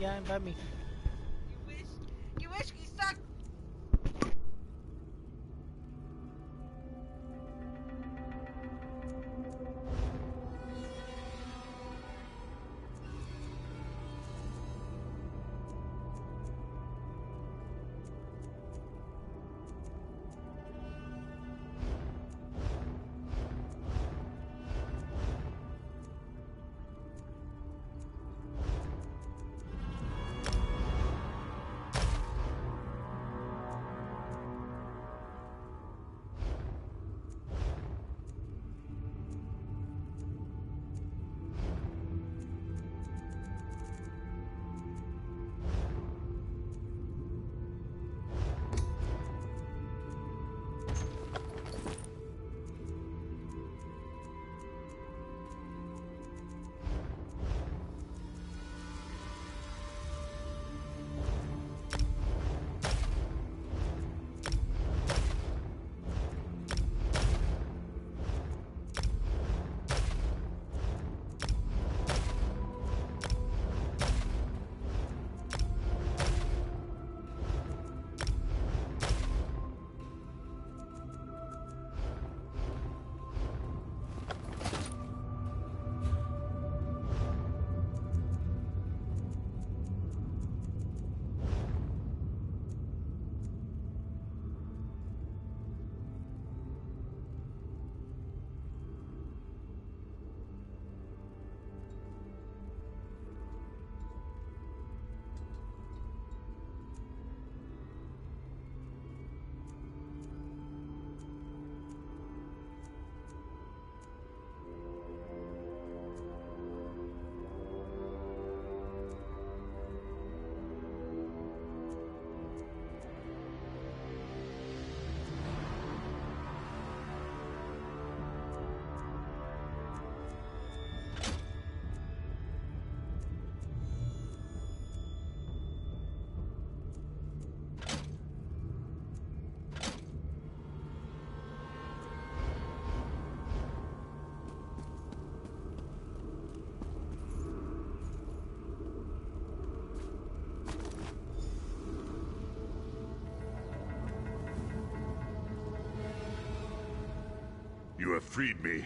Yeah, invite me. You wish he sucked. You have freed me,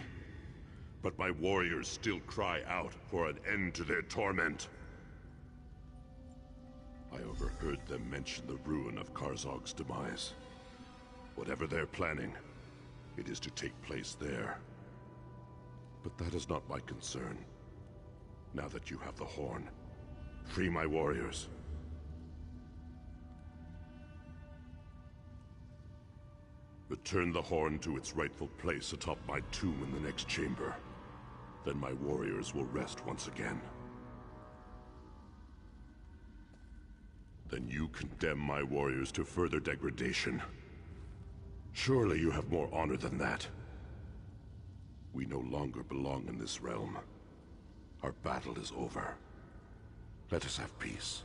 but my warriors still cry out for an end to their torment. I overheard them mention the ruin of Karzog's demise. Whatever they're planning, it is to take place there. But that is not my concern. Now that you have the horn, free my warriors. Return the horn to its rightful place atop my tomb in the next chamber. Then my warriors will rest once again. Then you condemn my warriors to further degradation. Surely you have more honor than that. We no longer belong in this realm. Our battle is over. Let us have peace.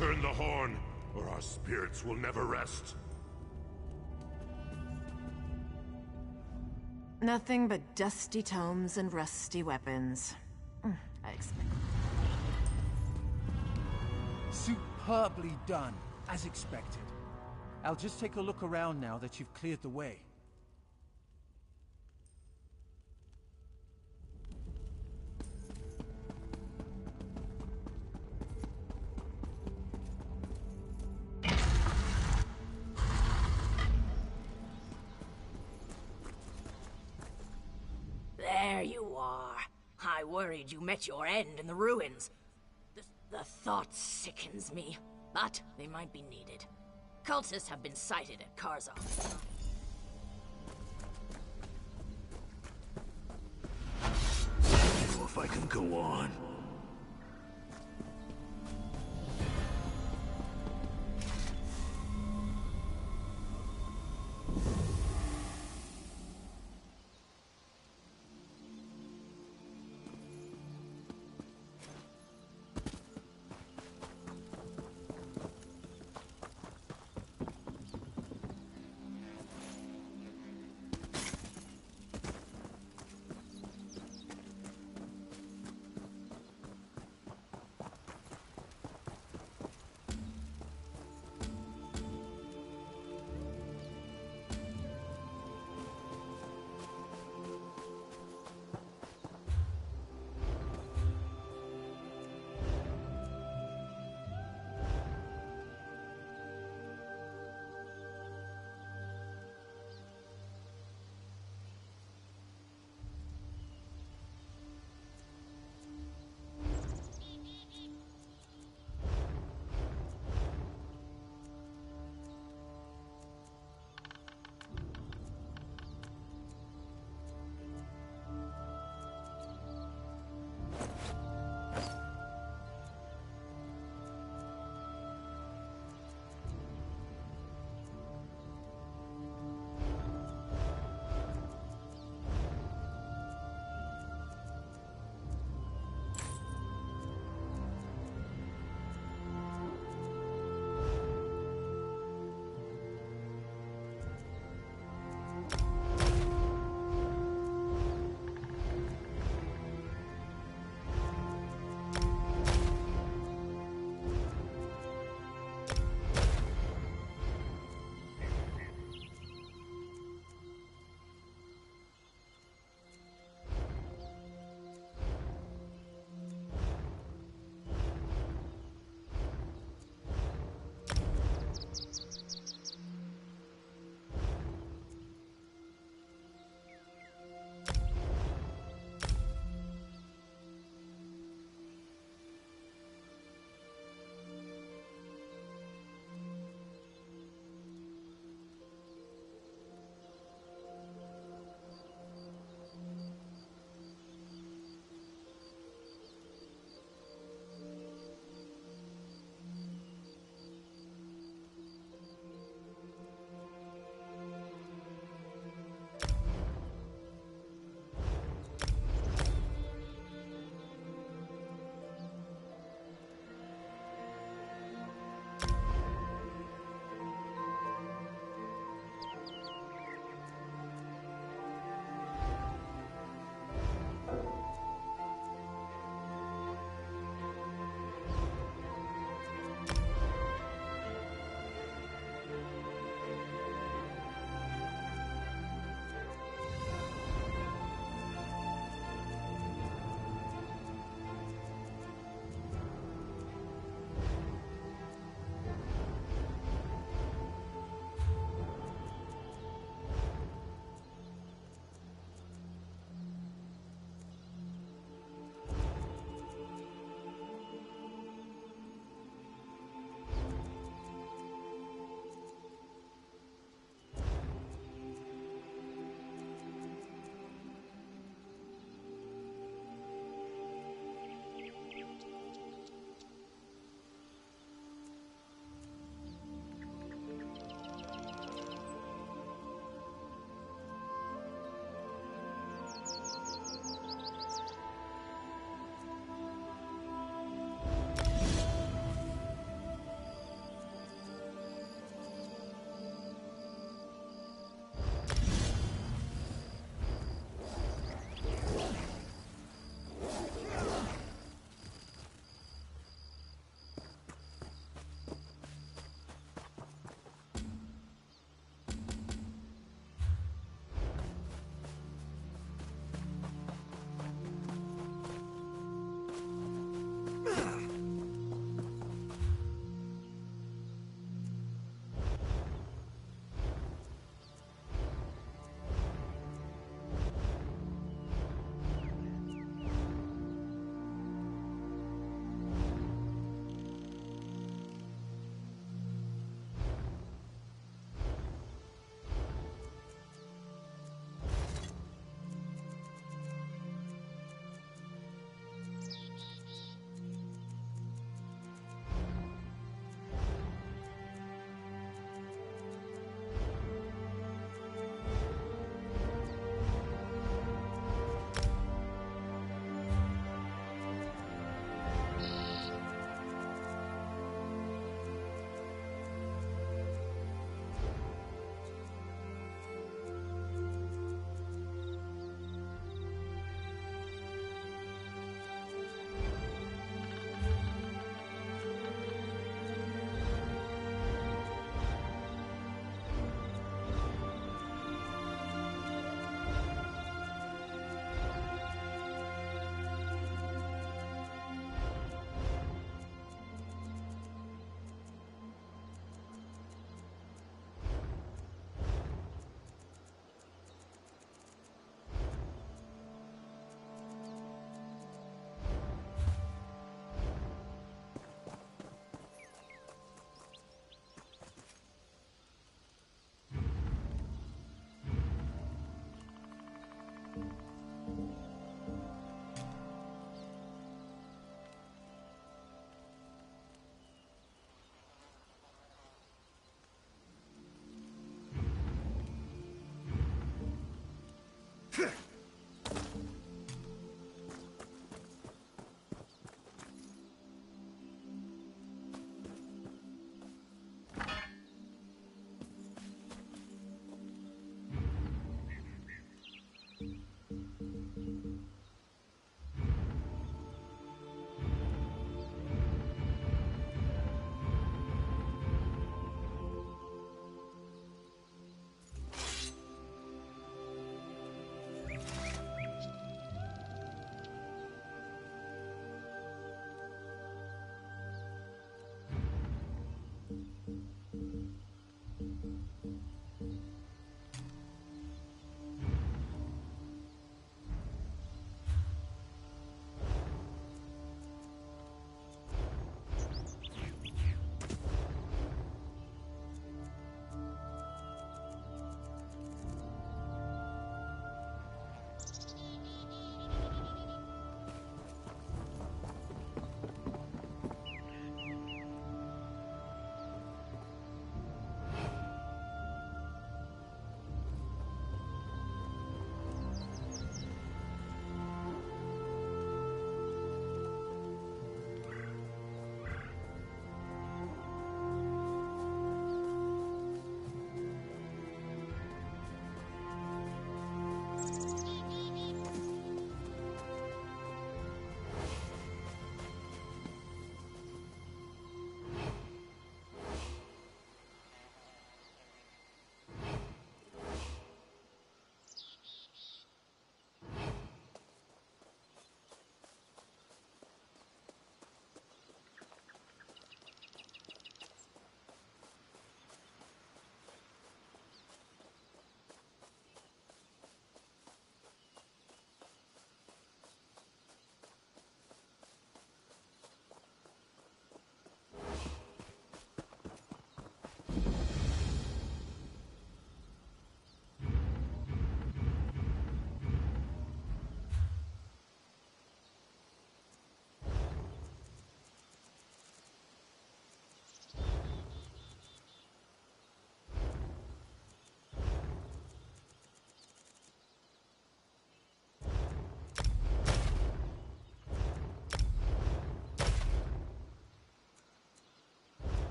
Turn the horn, or our spirits will never rest. Nothing but dusty tomes and rusty weapons. I expect. Superbly done, as expected. I'll just take a look around now that you've cleared the way. There you are. I worried you met your end in the ruins. The thought sickens me, but they might be needed. Cultists have been sighted at Karzok. I don't know if I can go on.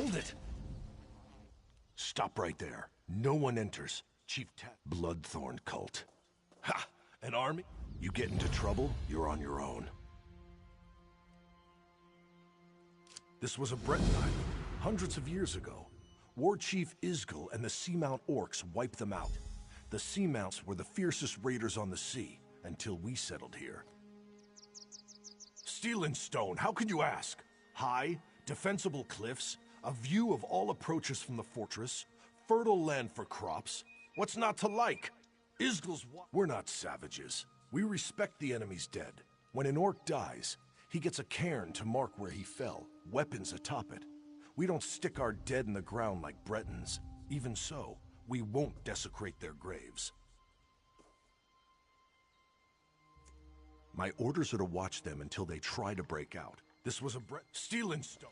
Hold it! Stop right there. No one enters. Chief Bloodthorn cult. Ha! An army? You get into trouble, you're on your own. This was a Breton island, hundreds of years ago. War Chief Isgil and the Seamount Orcs wiped them out. The Seamounts were the fiercest raiders on the sea, until we settled here. Steel and stone, how could you ask? High, defensible cliffs, a view of all approaches from the fortress, fertile land for crops. What's not to like? Isgil's We're not savages. We respect the enemy's dead. When an orc dies, he gets a cairn to mark where he fell, weapons atop it. We don't stick our dead in the ground like Bretons. Even so, we won't desecrate their graves. My orders are to watch them until they try to break out. This was a Steel and stone.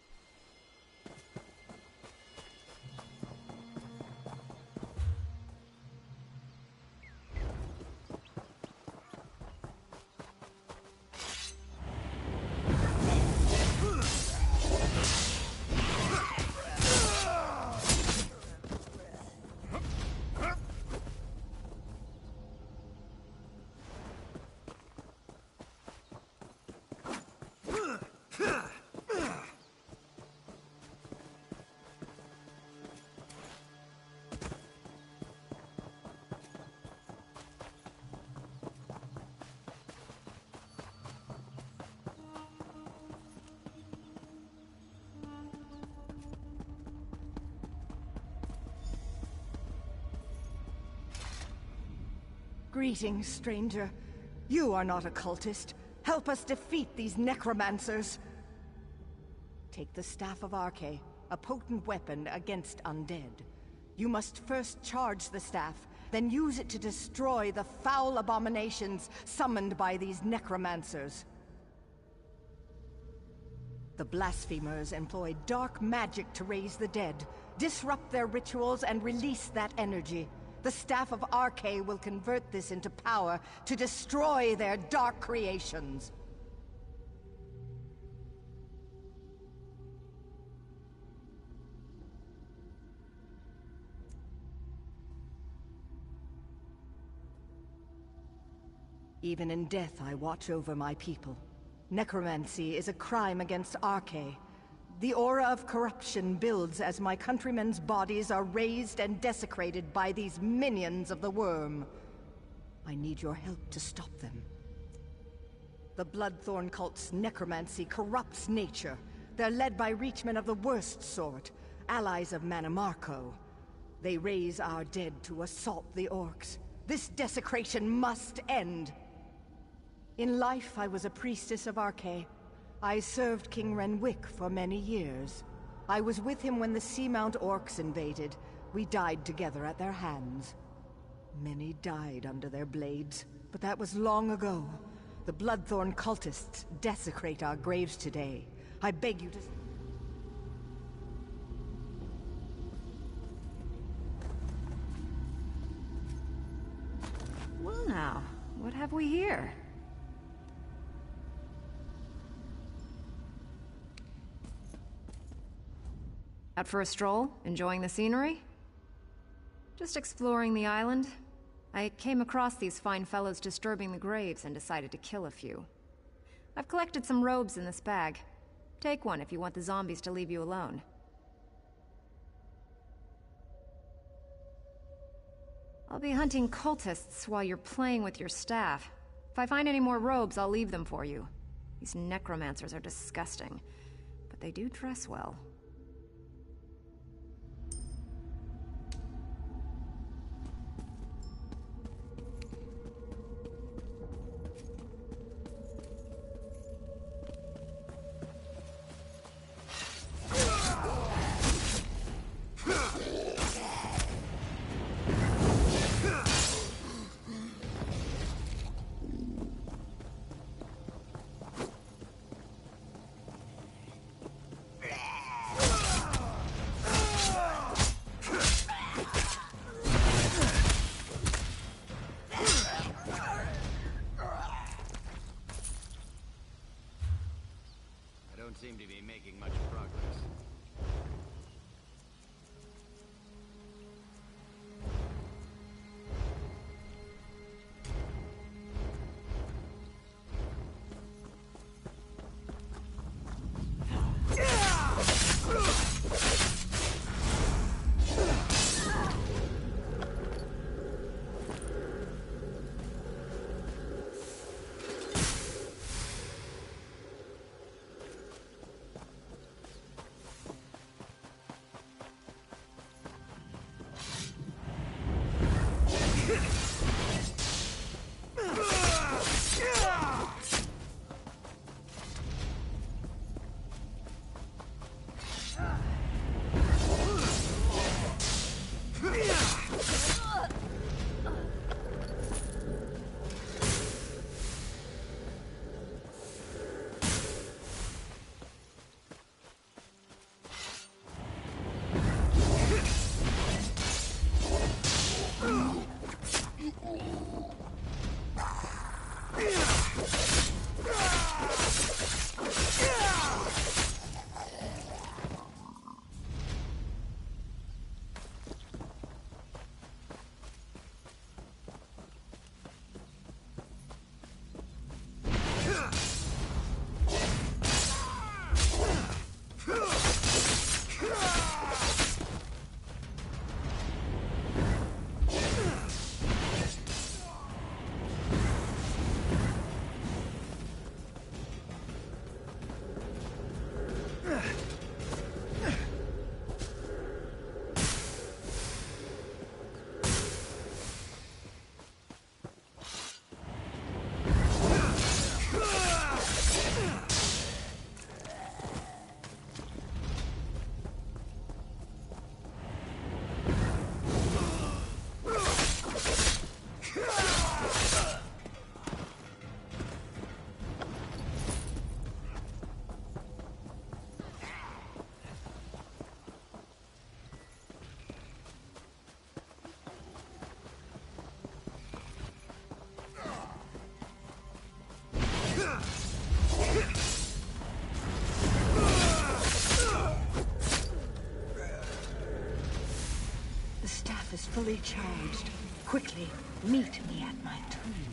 Greetings, stranger. You are not a cultist. Help us defeat these necromancers. Take the Staff of Arche, a potent weapon against undead. You must first charge the staff, then use it to destroy the foul abominations summoned by these necromancers. The blasphemers employ dark magic to raise the dead, disrupt their rituals, and release that energy. The Staff of Arche will convert this into power to destroy their dark creations. Even in death, I watch over my people. Necromancy is a crime against Arche. The aura of corruption builds as my countrymen's bodies are raised and desecrated by these minions of the worm. I need your help to stop them. The Bloodthorn cult's necromancy corrupts nature. They're led by reachmen of the worst sort, allies of Manamarco. They raise our dead to assault the orcs. This desecration must end. In life, I was a priestess of Arche. I served King Renwick for many years. I was with him when the Seamount Orcs invaded. We died together at their hands. Many died under their blades, but that was long ago. The Bloodthorn cultists desecrate our graves today. I beg you to... Well now, what have we here? Out for a stroll? Enjoying the scenery? Just exploring the island. I came across these fine fellows disturbing the graves and decided to kill a few. I've collected some robes in this bag. Take one if you want the zombies to leave you alone. I'll be hunting cultists while you're playing with your staff. If I find any more robes, I'll leave them for you. These necromancers are disgusting, but they do dress well. Seem to be making much progress. fully charged. Quickly, meet me at my tomb.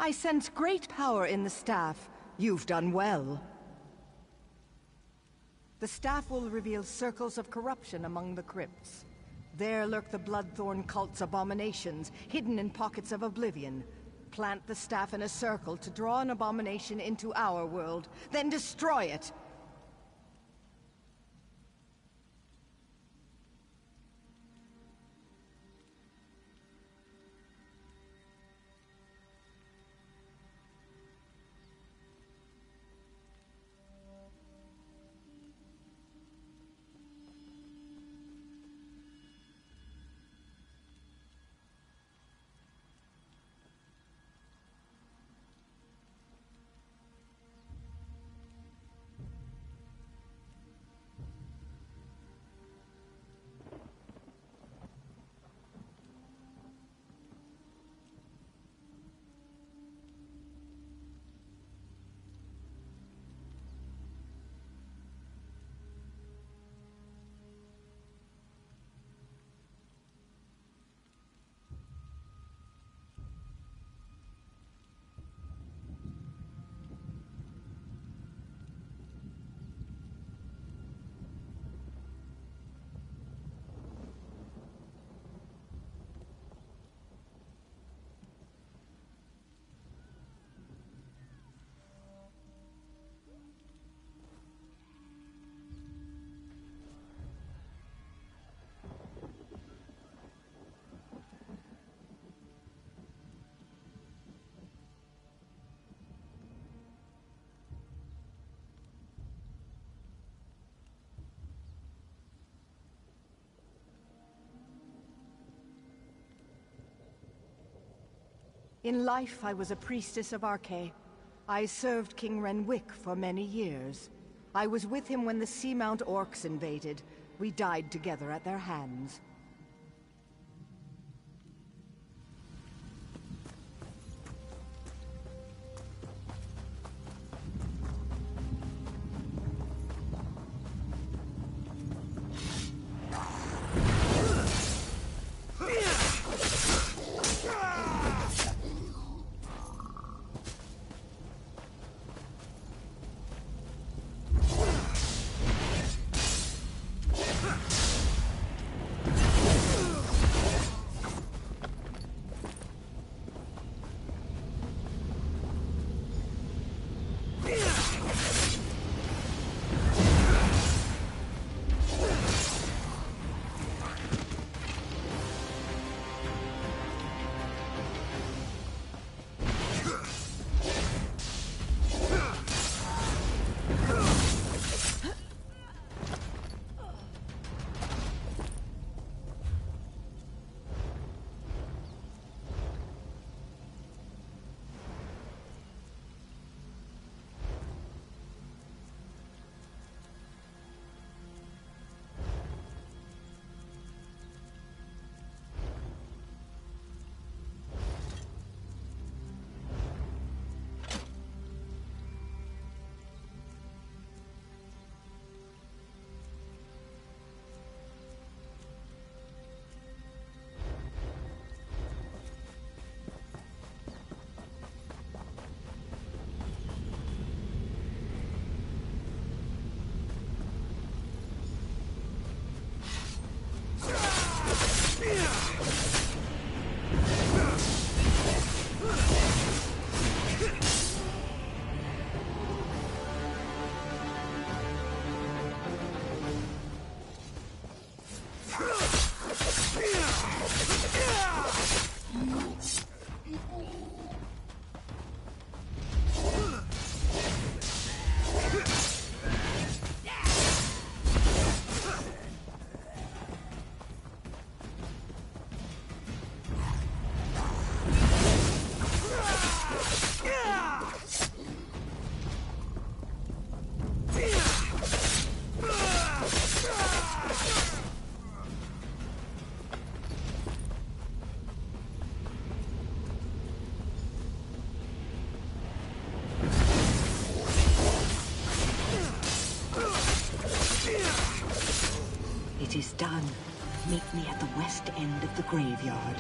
I sense great power in the staff. You've done well. The staff will reveal circles of corruption among the crypts. There lurk the Bloodthorn cult's abominations, hidden in pockets of oblivion. Plant the staff in a circle to draw an abomination into our world, then destroy it! In life, I was a priestess of Arche. I served King Renwick for many years. I was with him when the Seamount Orcs invaded. We died together at their hands. It is done. Meet me at the west end of the graveyard.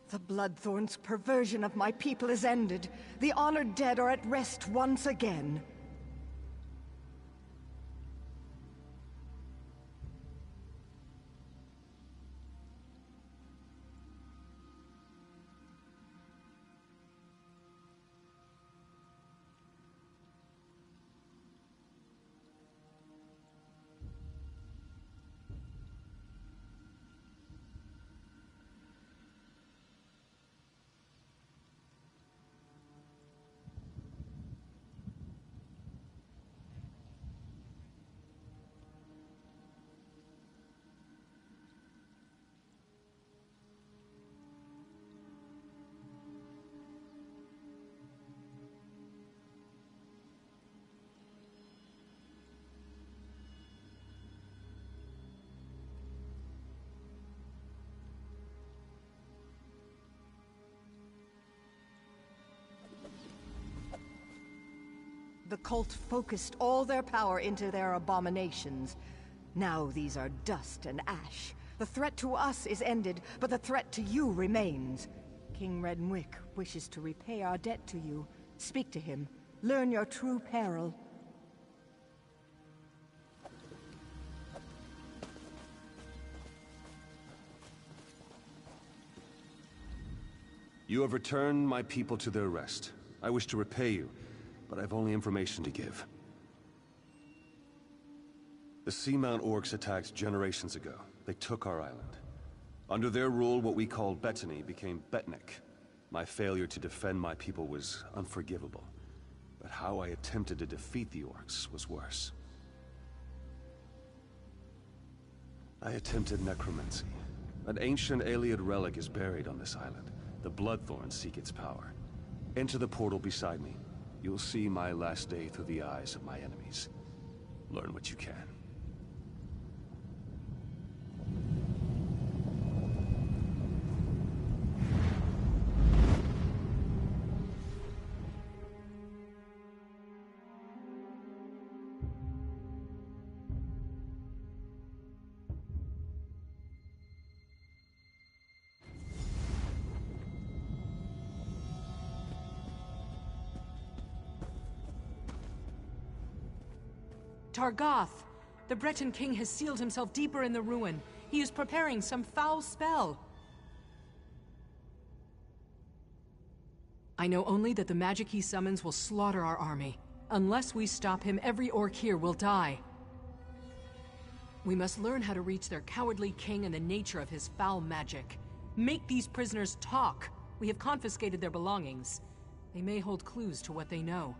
The Bloodthorn's perversion of my people is ended. The honored dead are at rest once again. The cult focused all their power into their abominations. Now these are dust and ash. The threat to us is ended, but the threat to you remains. King Redwick wishes to repay our debt to you. Speak to him. Learn your true peril. You have returned my people to their rest. I wish to repay you, but I've only information to give. The Seamount Orcs attacked generations ago. They took our island. Under their rule, what we called Bettany became Betnik. My failure to defend my people was unforgivable. But how I attempted to defeat the Orcs was worse. I attempted necromancy. An ancient Ayleid relic is buried on this island. The Bloodthorns seek its power. Enter the portal beside me. You'll see my last day through the eyes of my enemies. Learn what you can. Targoth! The Breton king has sealed himself deeper in the ruin. He is preparing some foul spell. I know only that the magic he summons will slaughter our army. Unless we stop him, every orc here will die. We must learn how to reach their cowardly king and the nature of his foul magic. Make these prisoners talk. We have confiscated their belongings. They may hold clues to what they know.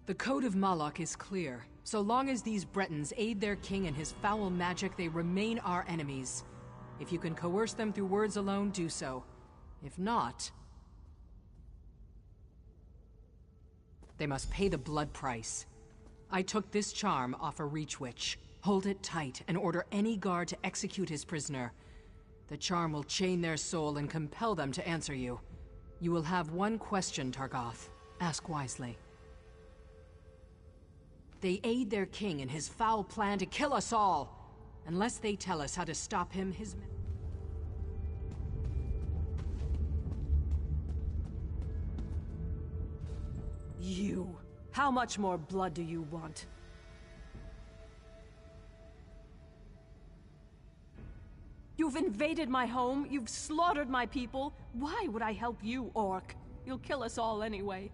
The Code of Malok is clear. So long as these Bretons aid their king in his foul magic, they remain our enemies. If you can coerce them through words alone, do so. If not, they must pay the blood price. I took this charm off a Reach Witch. Hold it tight and order any guard to execute his prisoner. The charm will chain their soul and compel them to answer you. You will have one question, Targoth. Ask wisely. They aid their king in his foul plan to kill us all. Unless they tell us how to stop him, his men... You. How much more blood do you want? You've invaded my home, you've slaughtered my people. Why would I help you, Orc? You'll kill us all anyway.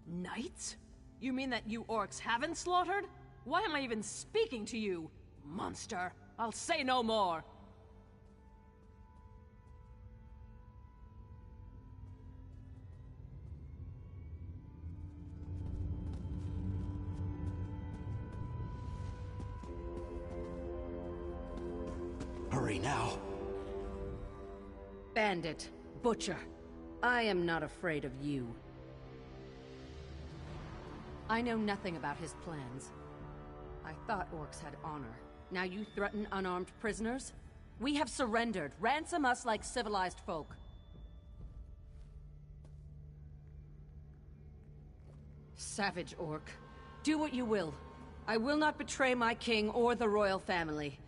Knights? You mean that you orcs haven't slaughtered? Why am I even speaking to you? Monster! I'll say no more! Hurry now. Bandit, butcher, I am not afraid of you. I know nothing about his plans. I thought orcs had honor. Now you threaten unarmed prisoners? We have surrendered. Ransom us like civilized folk. Savage orc. Do what you will. I will not betray my king or the royal family.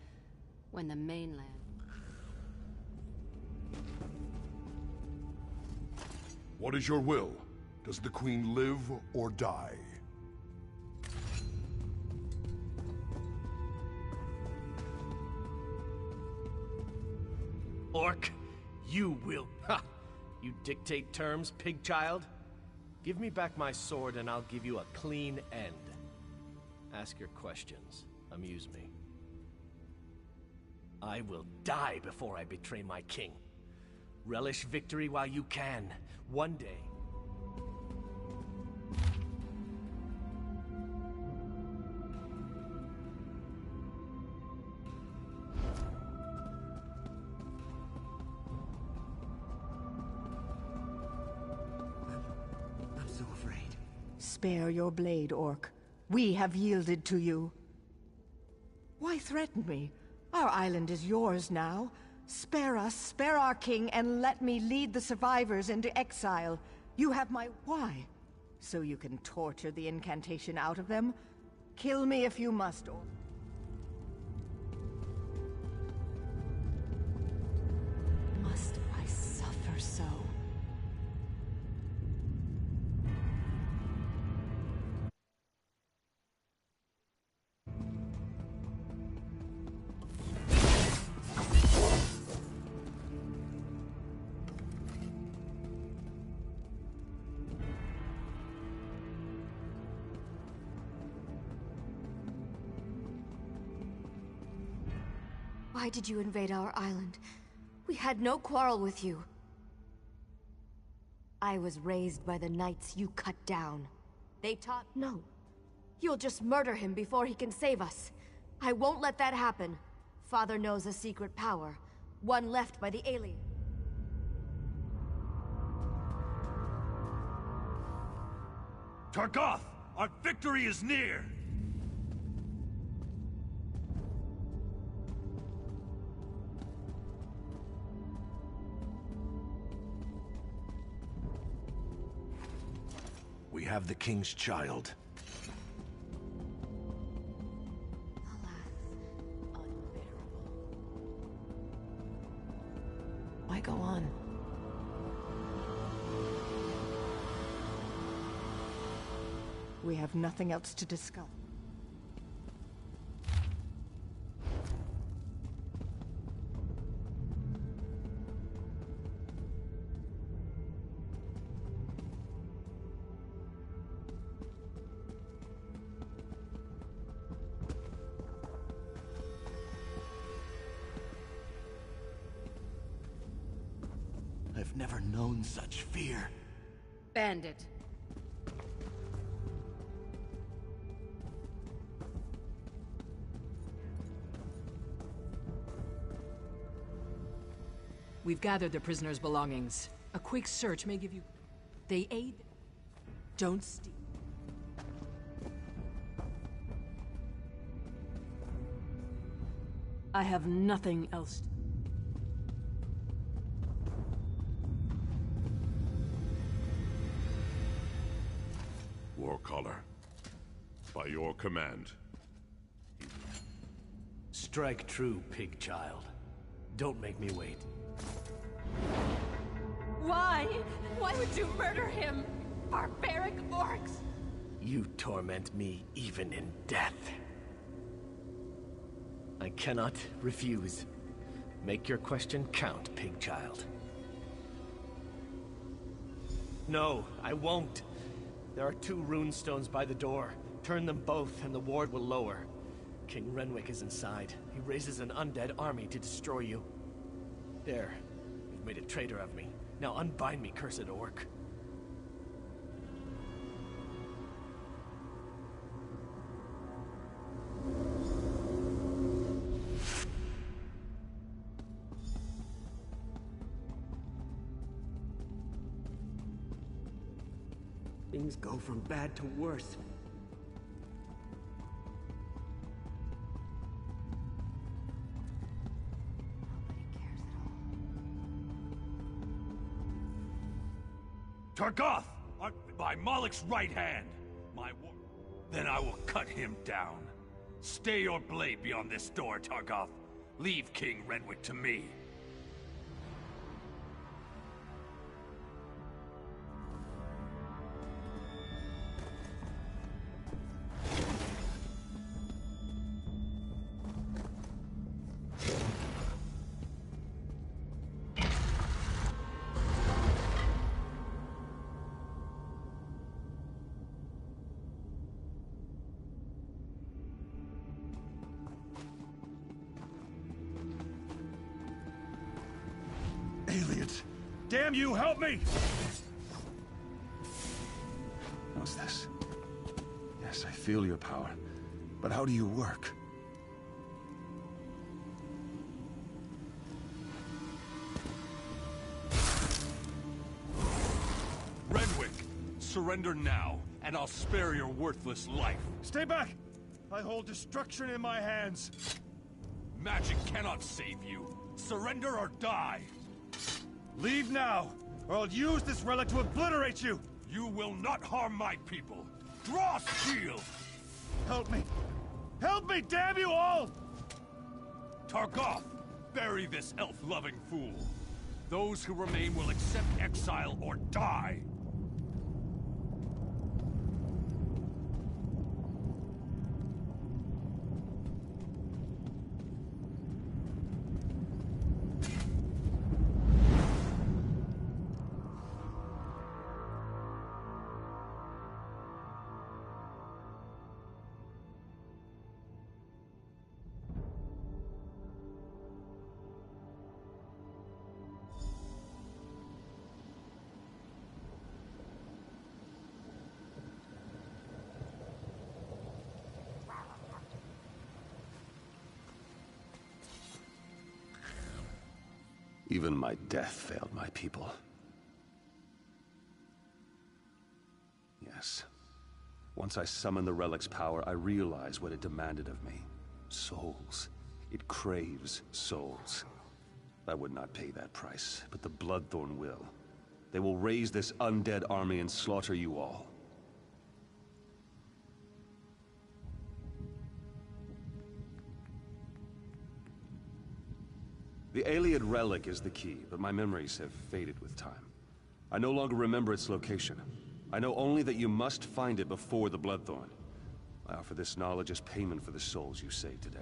When the mainland... What is your will? Does the Queen live or die? Orc, you will... Ha! You dictate terms, pig child? Give me back my sword and I'll give you a clean end. Ask your questions. Amuse me. I will die before I betray my king. Relish victory while you can. One day... I'm so afraid. Spare your blade, Orc. We have yielded to you. Why threaten me? Our island is yours now. Spare us, spare our king, and let me lead the survivors into exile. You have my... Why? So you can torture the incantation out of them? Kill me if you must, or... Must I suffer so? Why did you invade our island? We had no quarrel with you. I was raised by the knights you cut down. They taught... No. You'll just murder him before he can save us. I won't let that happen. Father knows a secret power. One left by the alien. Targoth! Our victory is near! We have the King's child. Why go on? We have nothing else to discuss. I've never known such fear. Bandit. We've gathered the prisoner's belongings. A quick search may give you... They aid... Don't steal. I have nothing else. Warcaller, by your command. Strike true, pig child. Don't make me wait. Why? Why would you murder him? Barbaric orcs! You torment me even in death. I cannot refuse. Make your question count, pig child. No, I won't. There are 2 rune stones by the door. Turn them both and the ward will lower. King Renwick is inside. He raises an undead army to destroy you. There. You've made a traitor of me. Now unbind me, cursed orc. Things go from bad to worse. Targoth! By Malek's right hand! Then I will cut him down. Stay your blade beyond this door, Targoth. Leave King Renwick to me. Aliens! Damn you, help me! What's this? Yes, I feel your power. But how do you work? Renwick, surrender now, and I'll spare your worthless life. Stay back! I hold destruction in my hands. Magic cannot save you. Surrender or die. Leave now, or I'll use this relic to obliterate you! You will not harm my people. Draw shield! Help me! Help me, damn you all! Targoth, bury this elf-loving fool. Those who remain will accept exile or die. Even my death failed my people. Yes. Once I summoned the relic's power, I realized what it demanded of me. Souls. It craves souls. I would not pay that price, but the Bloodthorn will. They will raise this undead army and slaughter you all. The Ayleid relic is the key, but my memories have faded with time. I no longer remember its location. I know only that you must find it before the Bloodthorn. I offer this knowledge as payment for the souls you saved today.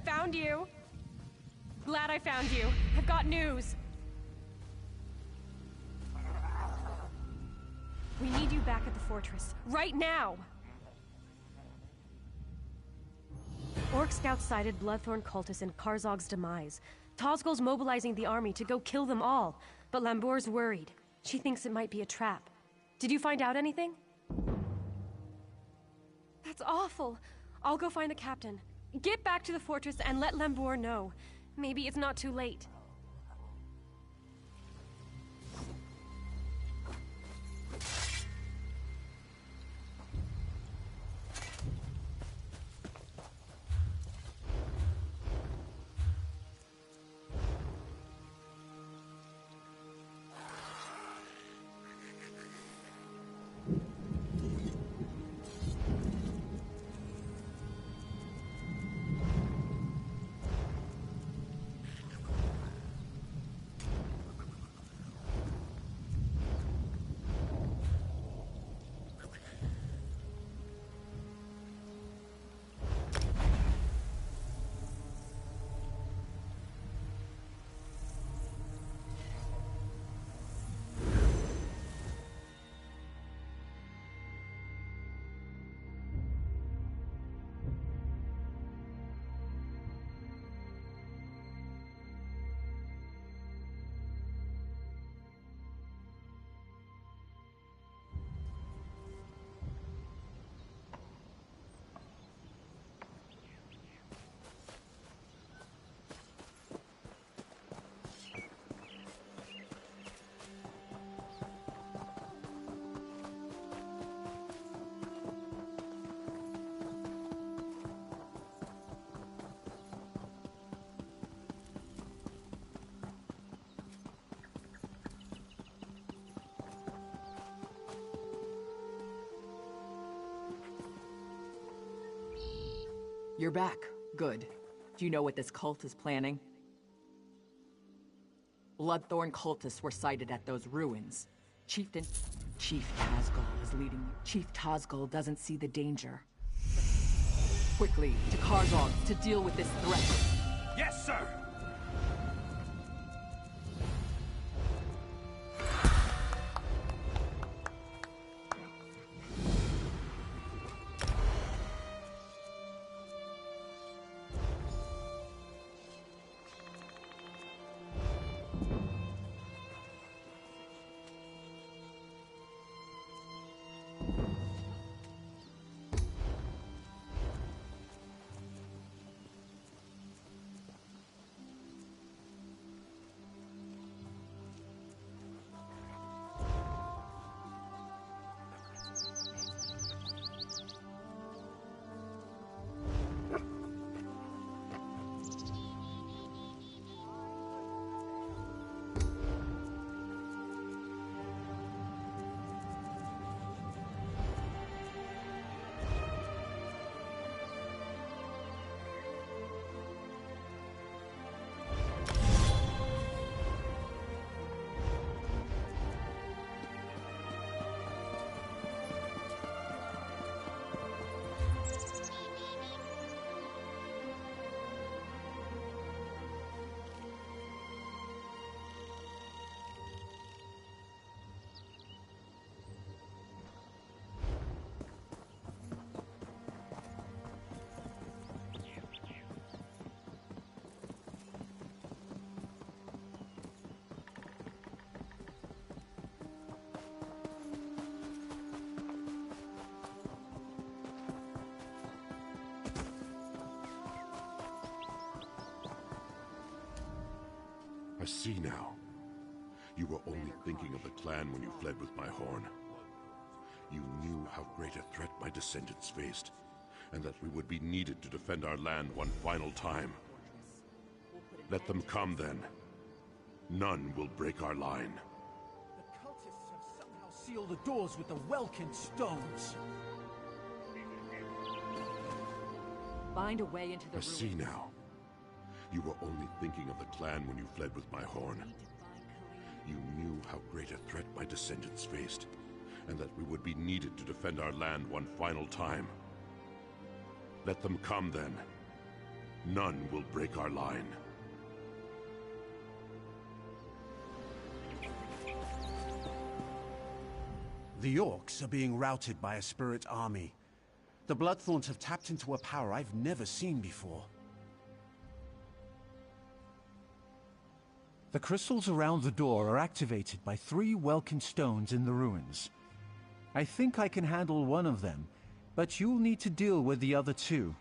Found you! Glad I found you. I've got news. We need you back at the fortress. Right now! Orc scouts sighted Bloodthorn cultists in Karzog's demise. Tozgol's mobilizing the army to go kill them all, but Lambour's worried. She thinks it might be a trap. Did you find out anything? That's awful. I'll go find the captain. Get back to the fortress and let Lambour know. Maybe it's not too late. You're back. Good. Do you know what this cult is planning? Bloodthorn cultists were sighted at those ruins. Chief Tazgul is leading you. Chief Tazgul doesn't see the danger. Quickly, to Karzog, to deal with this threat. Yes, sir! I see now. You were only thinking of the clan when you fled with my horn. You knew how great a threat my descendants faced, and that we would be needed to defend our land one final time. Let them come then. None will break our line. The cultists have somehow sealed the doors with the Welkin stones. Find a way into the I see now. You were only thinking of the clan when you fled with my horn. You knew how great a threat my descendants faced, and that we would be needed to defend our land one final time. Let them come then. None will break our line. The Orcs are being routed by a spirit army. The Bloodthorns have tapped into a power I've never seen before. The crystals around the door are activated by 3 Welkin stones in the ruins. I think I can handle one of them, but you'll need to deal with the other 2.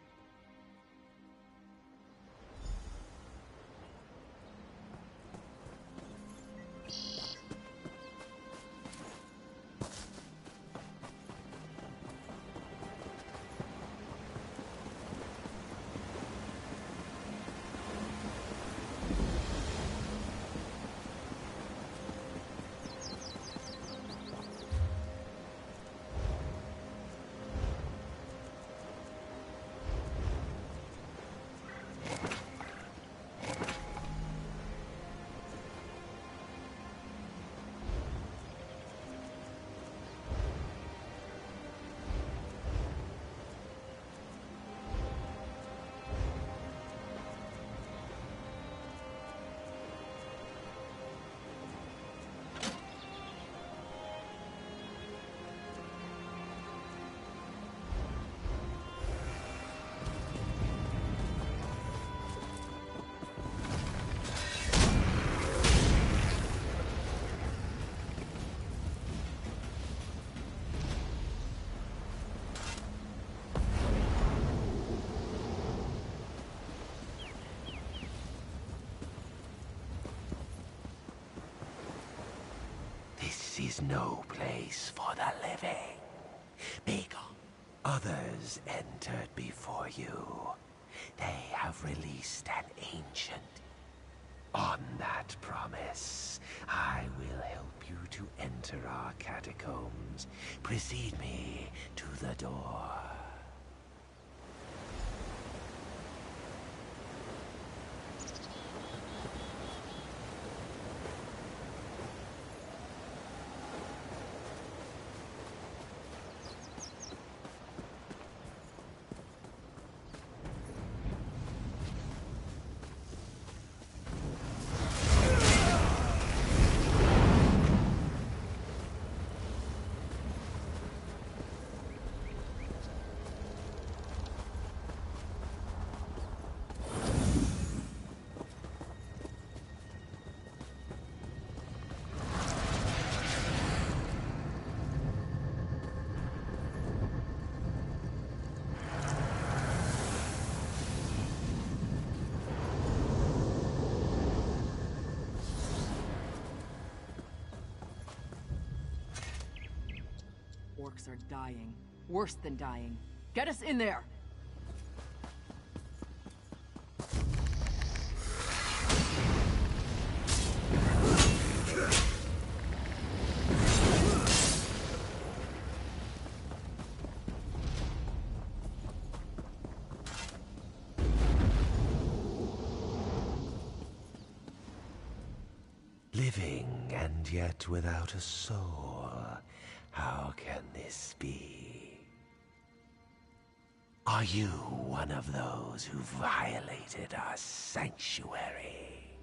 This is no place for the living. Begone. Others entered before you. They have released an ancient. On that promise, I will help you to enter our catacombs. Precede me to the door. orcs are dying. Worse than dying. Get us in there! Living and yet without a soul. How can this be? Are you one of those who violated our sanctuary?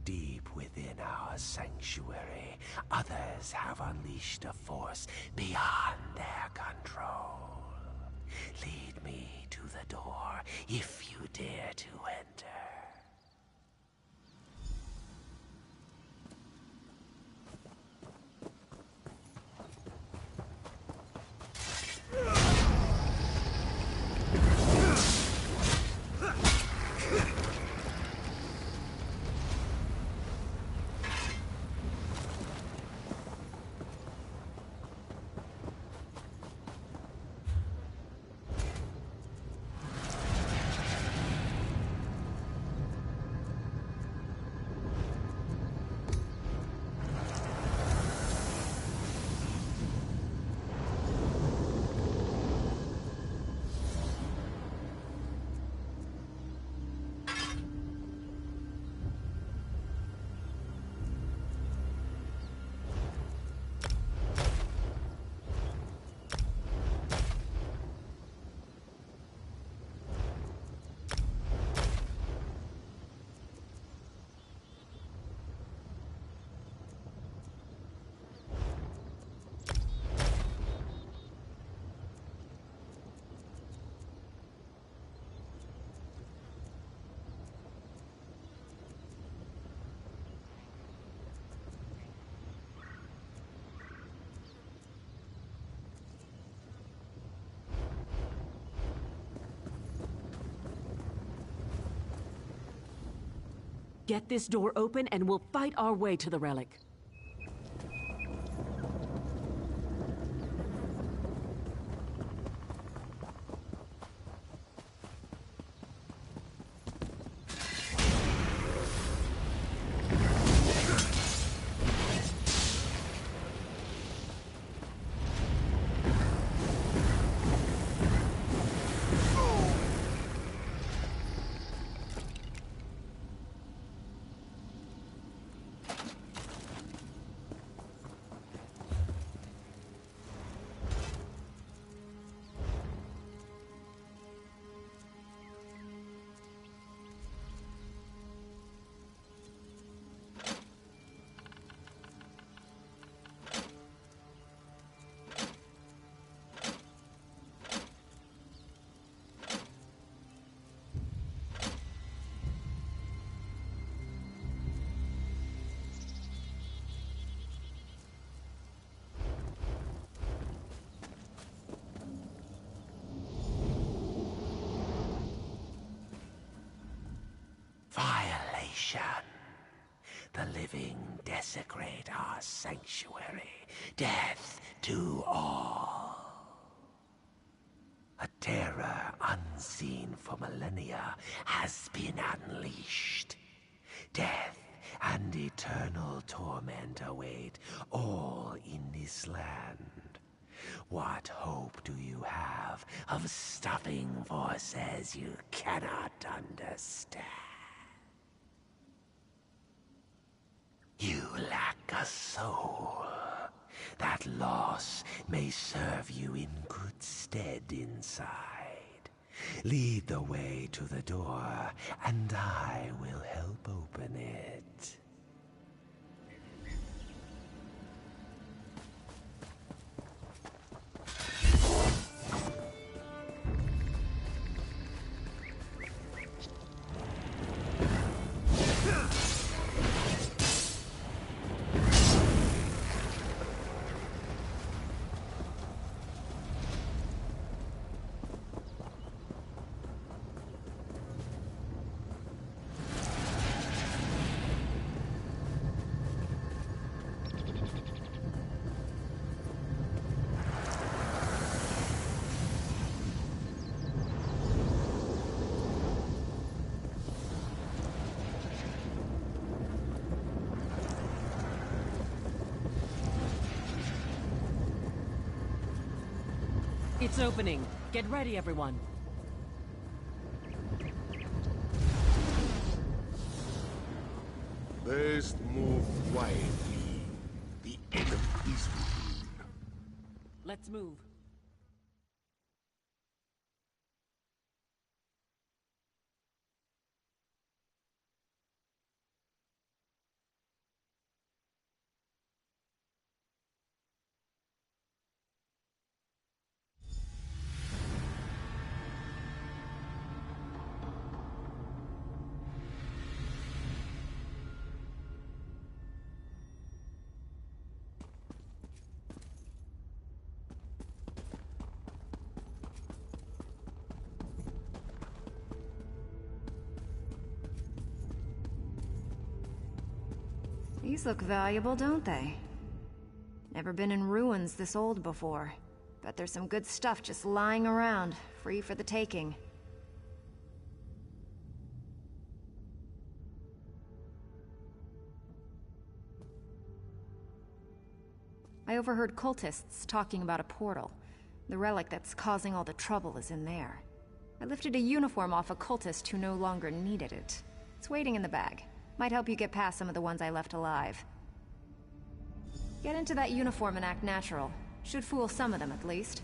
Deep within our sanctuary, others have unleashed a force beyond their control. Lead me to the door if you dare to enter. Get this door open and we'll fight our way to the relic. Violation. The living desecrate our sanctuary. Death to all. A terror unseen for millennia has been unleashed. Death and eternal torment await all in this land. What hope do you have of stopping forces you cannot understand? You lack a soul. That loss may serve you in good stead inside. Lead the way to the door, and I will help open it. It's opening. Get ready, everyone. Best move quietly. The enemy is within. Let's move. These look valuable, don't they? Never been in ruins this old before. Bet there's some good stuff just lying around, free for the taking. I overheard cultists talking about a portal. The relic that's causing all the trouble is in there. I lifted a uniform off a cultist who no longer needed it. It's waiting in the bag. Might help you get past some of the ones I left alive. Get into that uniform and act natural. Should fool some of them, at least.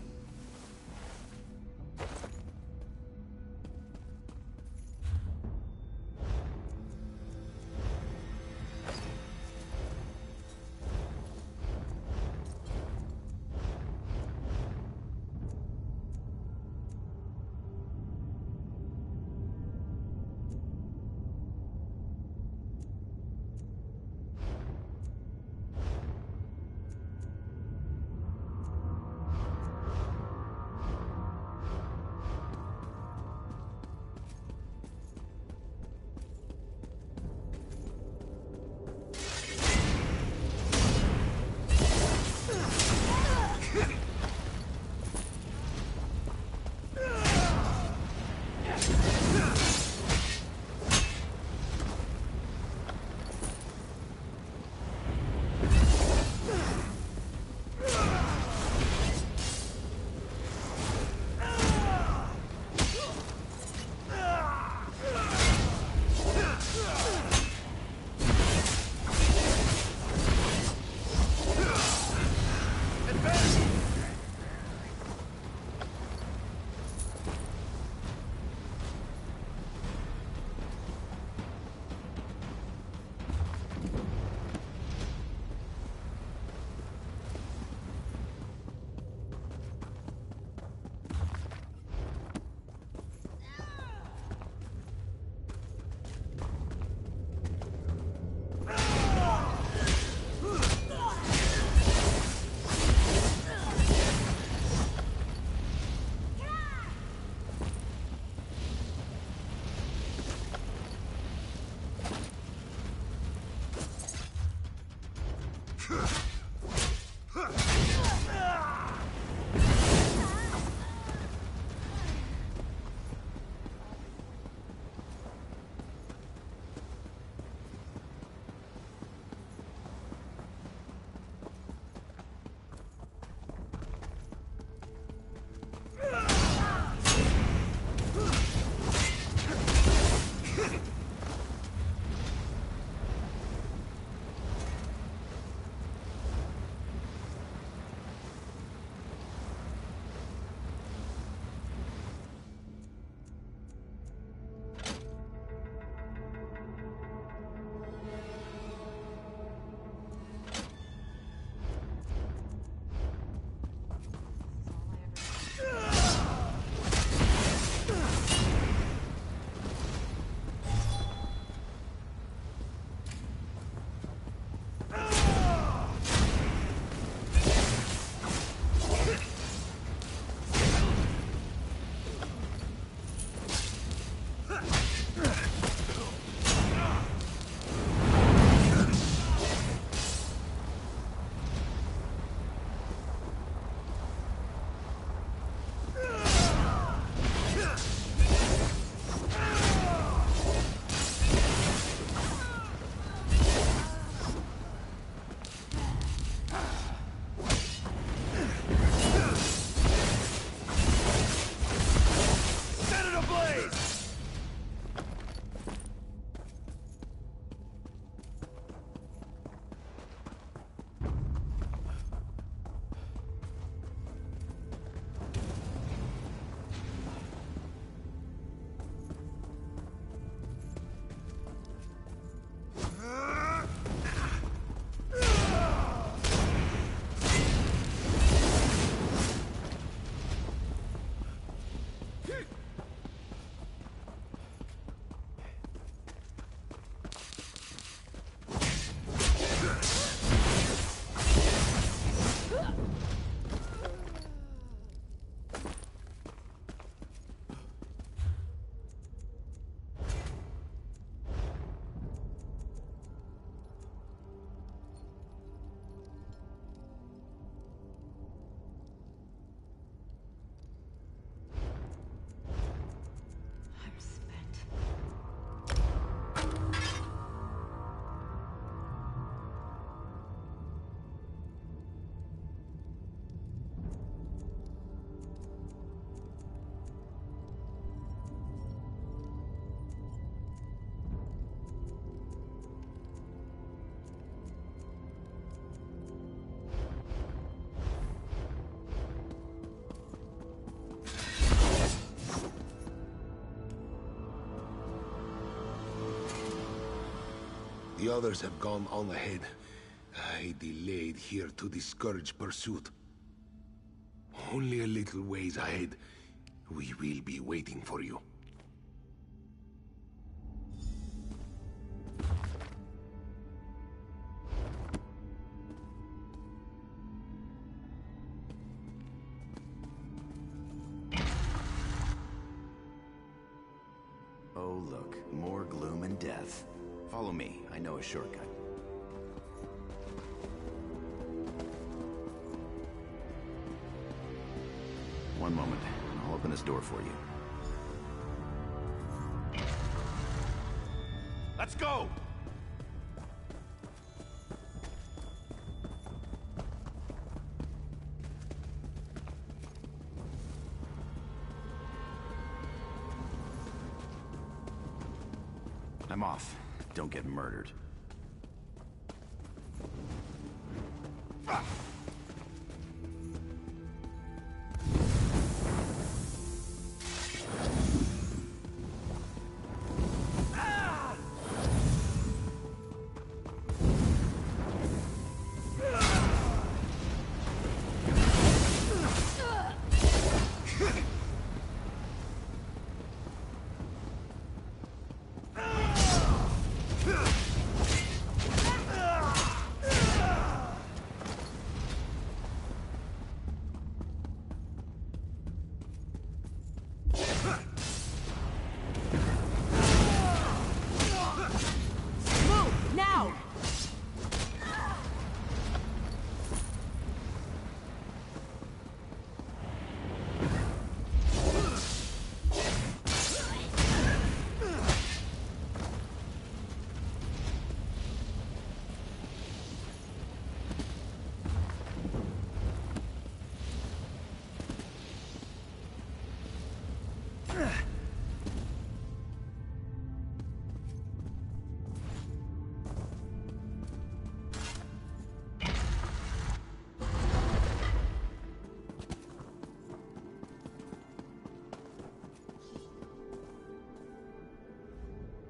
The others have gone on ahead. I delayed here to discourage pursuit. Only a little ways ahead. We will be waiting for you. Oh, look. More gloom and death. Follow me. I know a shortcut. One moment. I'll open this door for you. Let's go! I'm off. Don't get murdered.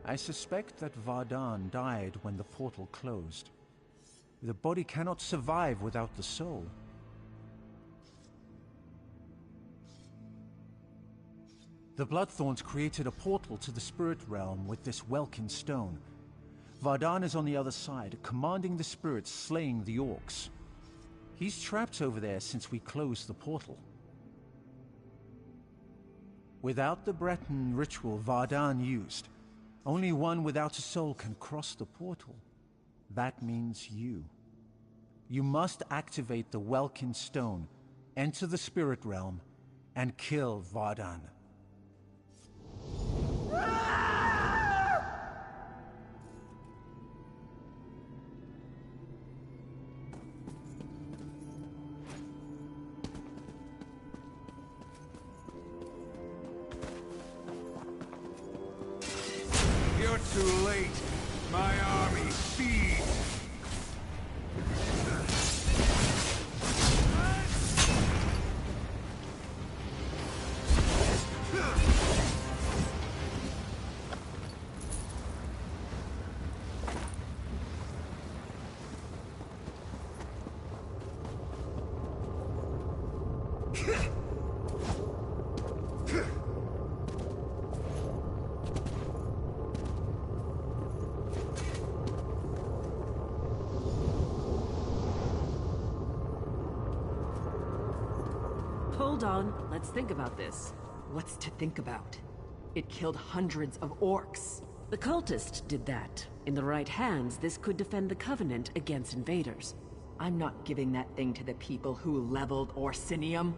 I suspect that Vardan died when the portal closed. The body cannot survive without the soul. The Bloodthorns created a portal to the spirit realm with this Welkin stone. Vardan is on the other side, commanding the spirits slaying the orcs. He's trapped over there since we closed the portal. Without the Breton ritual Vardan used, only one without a soul can cross the portal. That means you. You must activate the Welkin stone, enter the spirit realm, and kill Vardan. You're too late. My army feeds. Hold on, let's think about this. What's to think about? It killed hundreds of orcs. The cultist did that. In the right hands, this could defend the Covenant against invaders. I'm not giving that thing to the people who leveled Orsinium.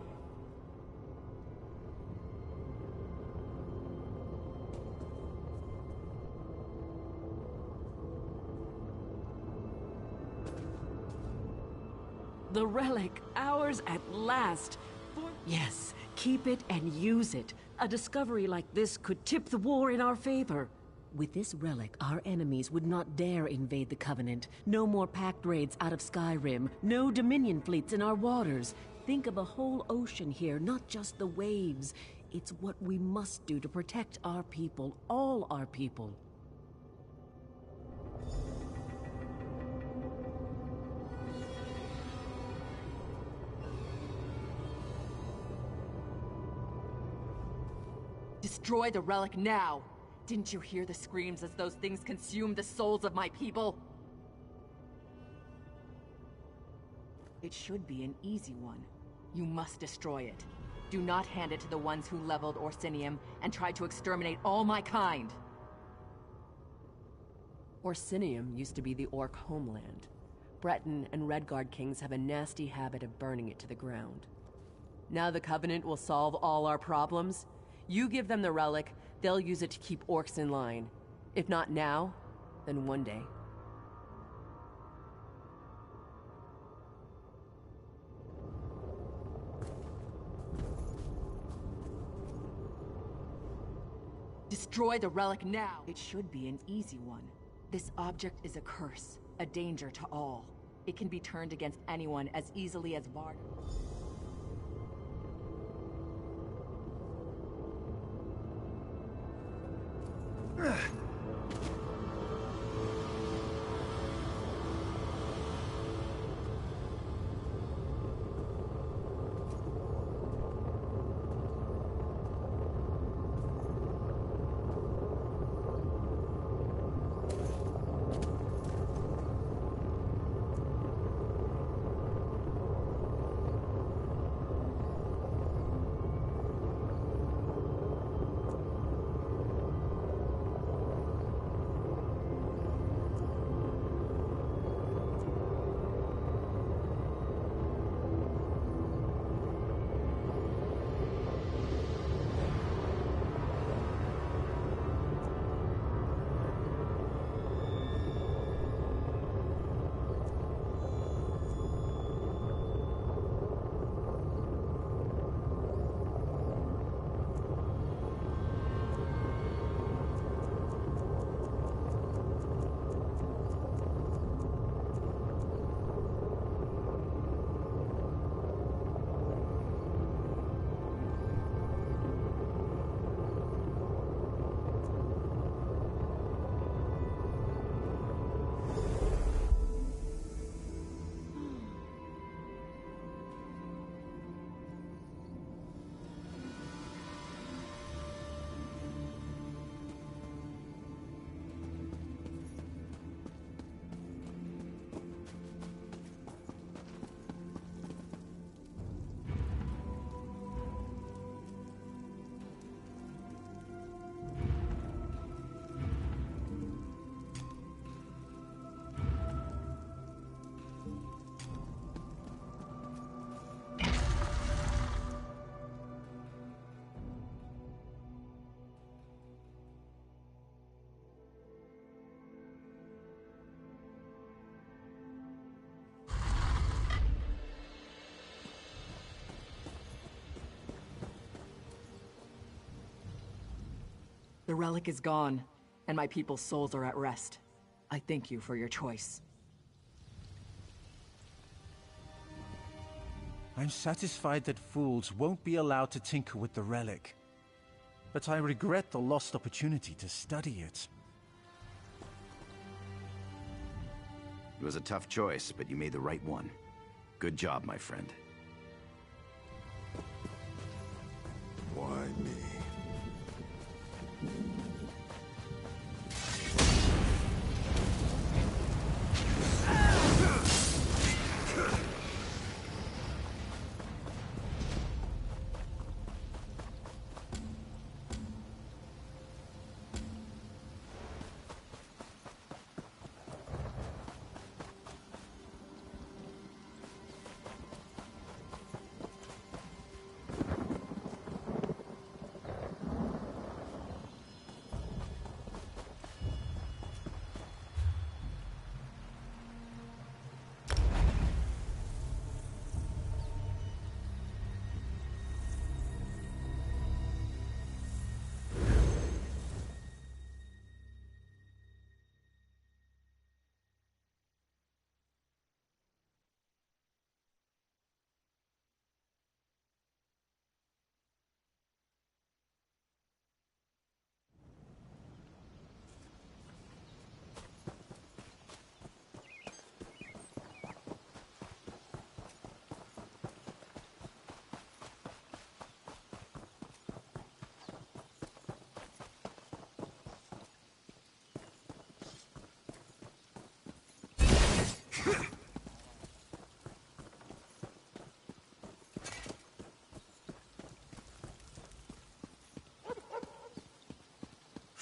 The relic, ours at last. Yes, keep it and use it. A discovery like this could tip the war in our favor. With this relic, our enemies would not dare invade the Covenant. No more pact raids out of Skyrim. No Dominion fleets in our waters. Think of a whole ocean here, not just the waves. It's what we must do to protect our people, all our people. Destroy the relic now! Didn't you hear the screams as those things consumed the souls of my people? It should be an easy one. You must destroy it. Do not hand it to the ones who leveled Orsinium and tried to exterminate all my kind! Orsinium used to be the Orc homeland. Breton and Redguard kings have a nasty habit of burning it to the ground. Now the Covenant will solve all our problems. You give them the relic, they'll use it to keep orcs in line. If not now, then one day. Destroy the relic now! It should be an easy one. This object is a curse, a danger to all. It can be turned against anyone as easily as Vard. The relic is gone, and my people's souls are at rest. I thank you for your choice. I'm satisfied that fools won't be allowed to tinker with the relic. But I regret the lost opportunity to study it. It was a tough choice, but you made the right one. Good job, my friend. Why me?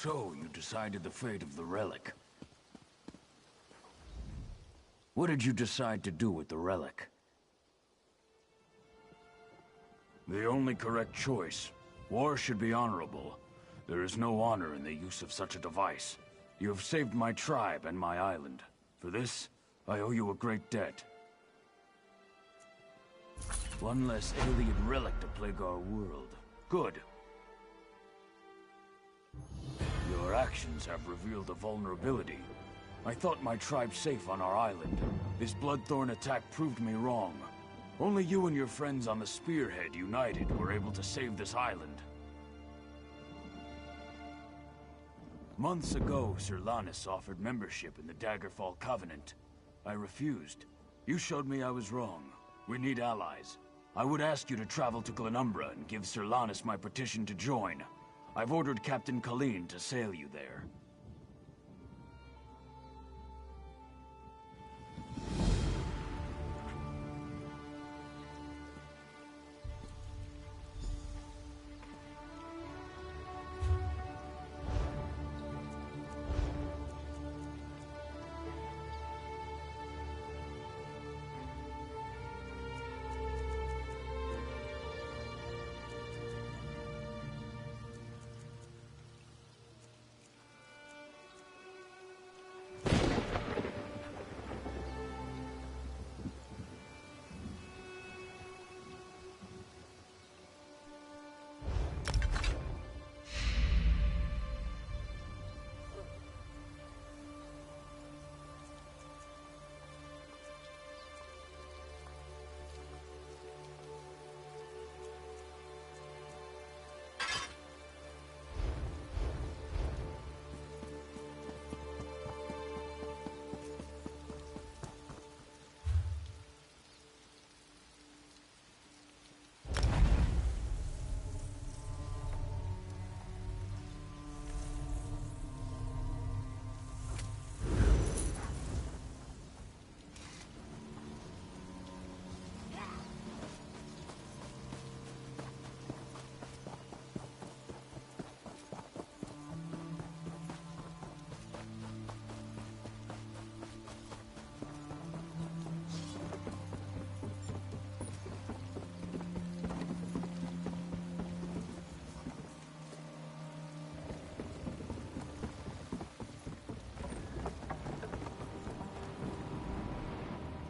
So, you decided the fate of the relic. What did you decide to do with the relic? The only correct choice. War should be honorable. There is no honor in the use of such a device. You have saved my tribe and my island. For this, I owe you a great debt. One less alien relic to plague our world. Good. Your actions have revealed a vulnerability. I thought my tribe safe on our island. This Bloodthorn attack proved me wrong. Only you and your friends on the Spearhead united were able to save this island. Months ago, Sir Lannis offered membership in the Daggerfall Covenant. I refused. You showed me I was wrong. We need allies. I would ask you to travel to Glenumbra and give Sir Lannis my petition to join. I've ordered Captain Colleen to sail you there.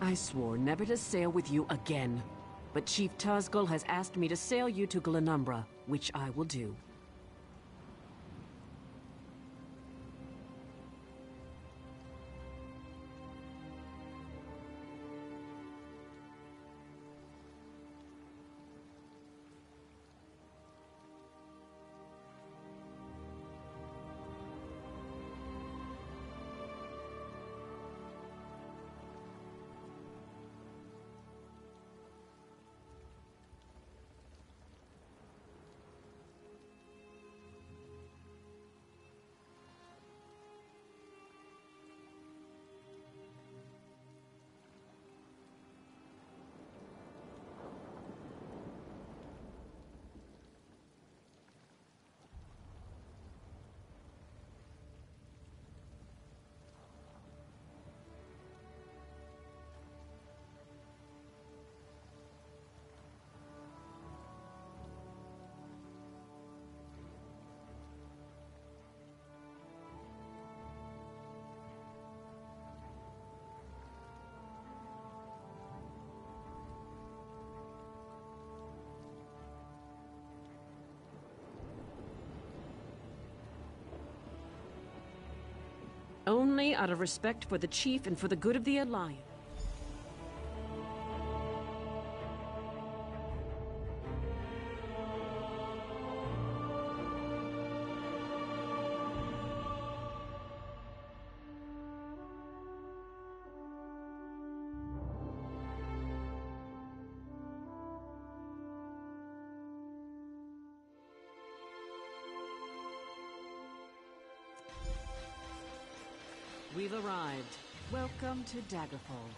I swore never to sail with you again. But Chief Tazgul has asked me to sail you to Glenumbra, which I will do. Only out of respect for the Chief and for the good of the Alliance. We've arrived. Welcome to Daggerfall.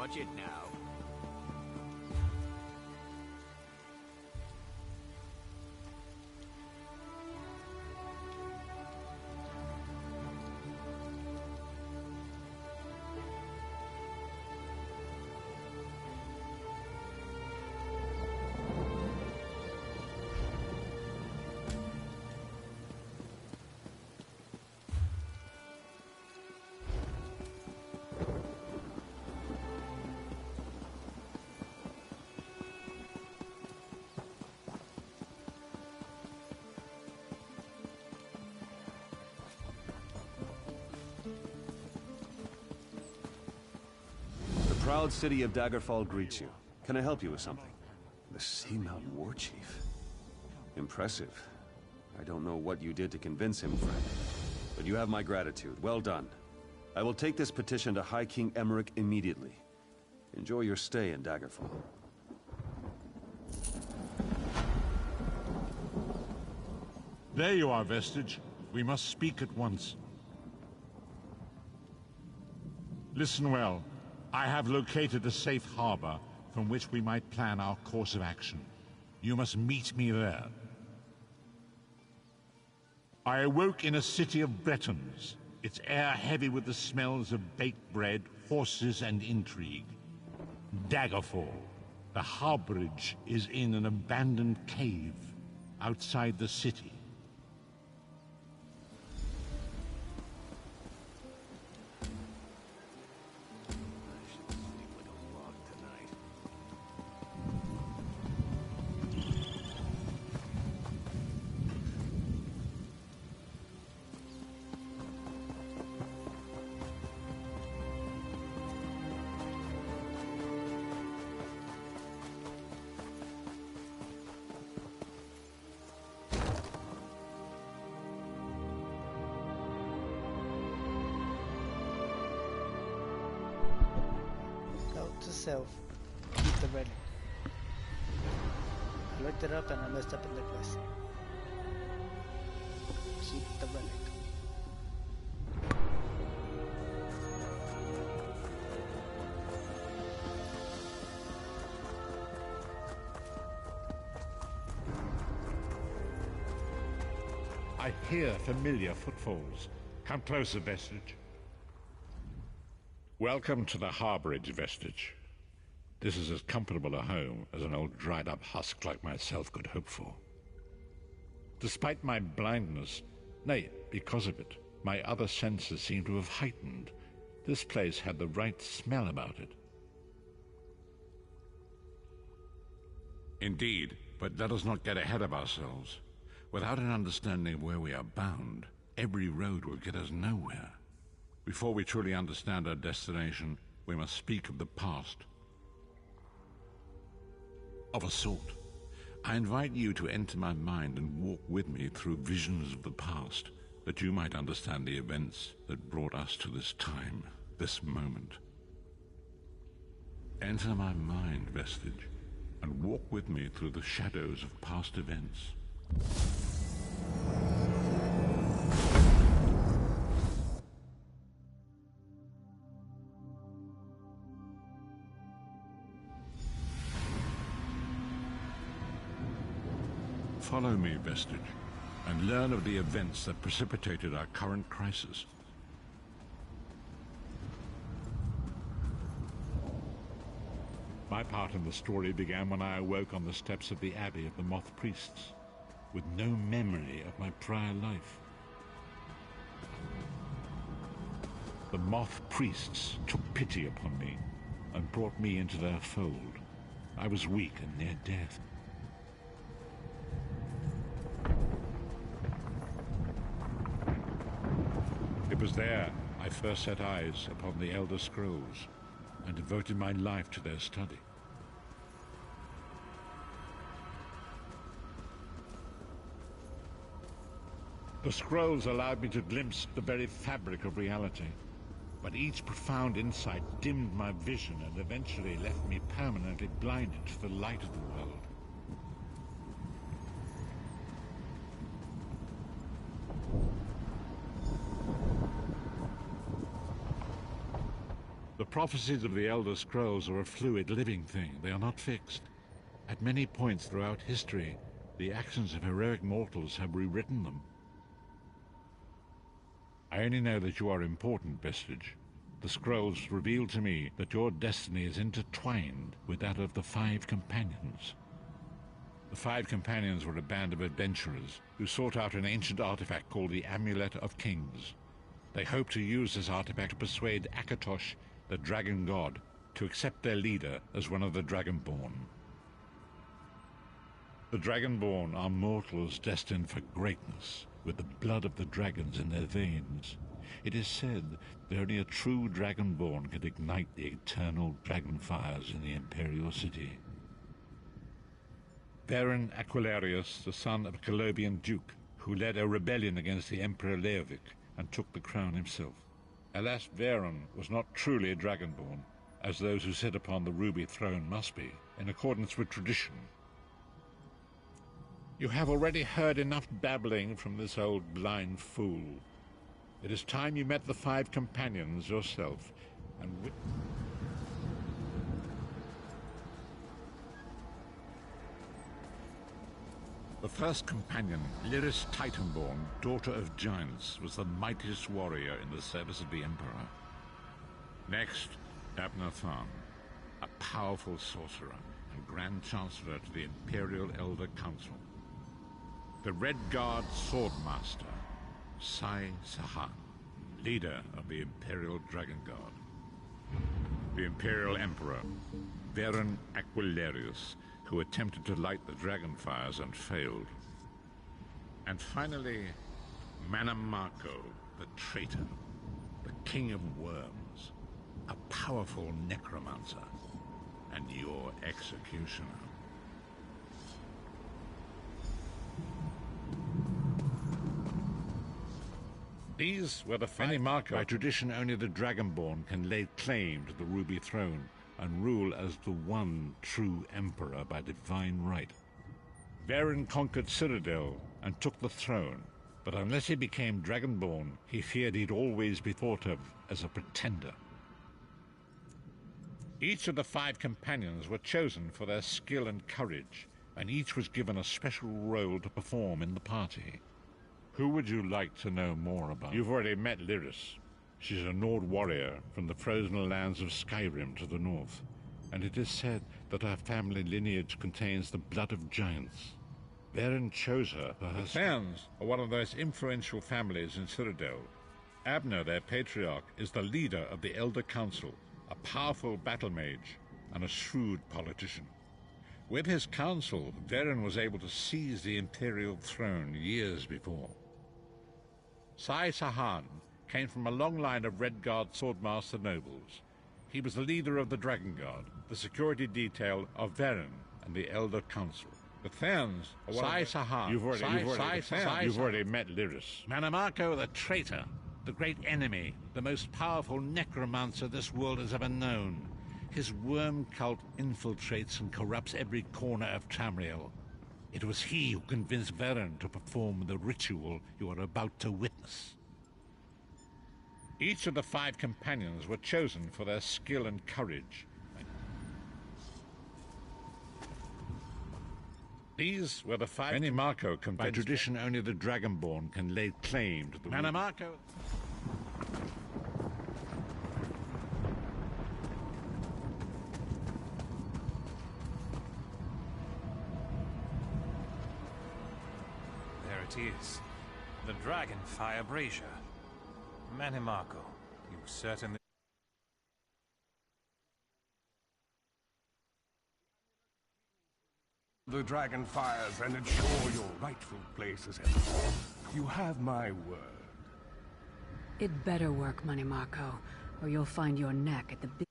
Watch it now. The proud city of Daggerfall greets you. Can I help you with something? The Seamount War Chief. Impressive. I don't know what you did to convince him, friend. But you have my gratitude. Well done. I will take this petition to High King Emmerich immediately. Enjoy your stay in Daggerfall. There you are, Vestige. We must speak at once. Listen well. I have located a safe harbor from which we might plan our course of action. You must meet me there. I awoke in a city of Bretons, its air heavy with the smells of baked bread, horses, and intrigue. Daggerfall. The harborage is in an abandoned cave outside the city. To self, keep the relic. I looked it up and I messed up in the quest. Keep the relic. I hear familiar footfalls. Come closer, Vestige. Welcome to the harborage, Vestige. This is as comfortable a home as an old dried-up husk like myself could hope for. Despite my blindness, nay, because of it, my other senses seem to have heightened. This place had the right smell about it. Indeed, but let us not get ahead of ourselves. Without an understanding of where we are bound, every road will get us nowhere. Before we truly understand our destination, we must speak of the past. Of a sort. I invite you to enter my mind and walk with me through visions of the past, that you might understand the events that brought us to this time, this moment. Enter my mind, Vestige, and walk with me through the shadows of past events. Follow me, Vestige, and learn of the events that precipitated our current crisis. My part in the story began when I awoke on the steps of the Abbey of the Moth Priests, with no memory of my prior life. The Moth Priests took pity upon me and brought me into their fold. I was weak and near death. It was there I first set eyes upon the Elder Scrolls and devoted my life to their study. The scrolls allowed me to glimpse the very fabric of reality, but each profound insight dimmed my vision and eventually left me permanently blinded to the light of the world. The The prophecies of the Elder Scrolls are a fluid, living thing. They are not fixed. At many points throughout history, the actions of heroic mortals have rewritten them. I only know that you are important, Vestige. The scrolls reveal to me that your destiny is intertwined with that of the Five Companions. The Five Companions were a band of adventurers who sought out an ancient artifact called the Amulet of Kings. They hoped to use this artifact to persuade Akatosh, the dragon god, to accept their leader as one of the Dragonborn. The Dragonborn are mortals destined for greatness, with the blood of the dragons in their veins. It is said that only a true Dragonborn can ignite the eternal dragon fires in the Imperial City. Varen Aquilarius, the son of a Colobian duke, who led a rebellion against the Emperor Leovic and took the crown himself. Alas, Varen was not truly a Dragonborn, as those who sit upon the ruby throne must be, in accordance with tradition. You have already heard enough babbling from this old blind fool. It is time you met the Five Companions yourself, and the first companion, Lyris Titanborn, daughter of giants, was the mightiest warrior in the service of the Emperor. Next, Abner Tharn, a powerful sorcerer and Grand Chancellor to the Imperial Elder Council. The Red Guard Swordmaster, Sai Sahan, leader of the Imperial Dragon Guard. The Imperial Emperor, Varen Aquilarius, who attempted to light the dragon fires and failed. And finally, Manamako, the traitor, the King of Worms, a powerful necromancer, and your executioner. These were the Manamako. By tradition, only the Dragonborn can lay claim to the Ruby Throne and rule as the one true Emperor by divine right. Varen conquered Cyrodiil and took the throne, but unless he became Dragonborn, he feared he'd always be thought of as a pretender. Each of the Five Companions were chosen for their skill and courage, and each was given a special role to perform in the party. Who would you like to know more about? You've already met Lyris. She's a Nord warrior from the frozen lands of Skyrim to the north, and it is said that her family lineage contains the blood of giants. Varen chose her for her... The Tharns are one of the most influential families in Cyrodiil. Abner, their patriarch, is the leader of the Elder Council, a powerful battle mage and a shrewd politician. With his council, Varen was able to seize the Imperial throne years before. Sai Sahan came from a long line of Red Guard Swordmaster nobles. He was the leader of the Dragon Guard, the security detail of Varen and the Elder Council. The Tharns are Sai Sahan. You've already met Lyris. Manamako, the traitor, the great enemy, the most powerful necromancer this world has ever known. His worm cult infiltrates and corrupts every corner of Tamriel. It was he who convinced Varen to perform the ritual you are about to witness. Each of the Five Companions were chosen for their skill and courage. These were the Five... Manamako convinced... By tradition, only the Dragonborn can lay claim to the... Manamako... There it is. The Dragonfire Brazier. Manamako, you certainly... The dragon fires and ensure your rightful place as Emperor. You have my word. It better work, Manamako, or you'll find your neck at the big...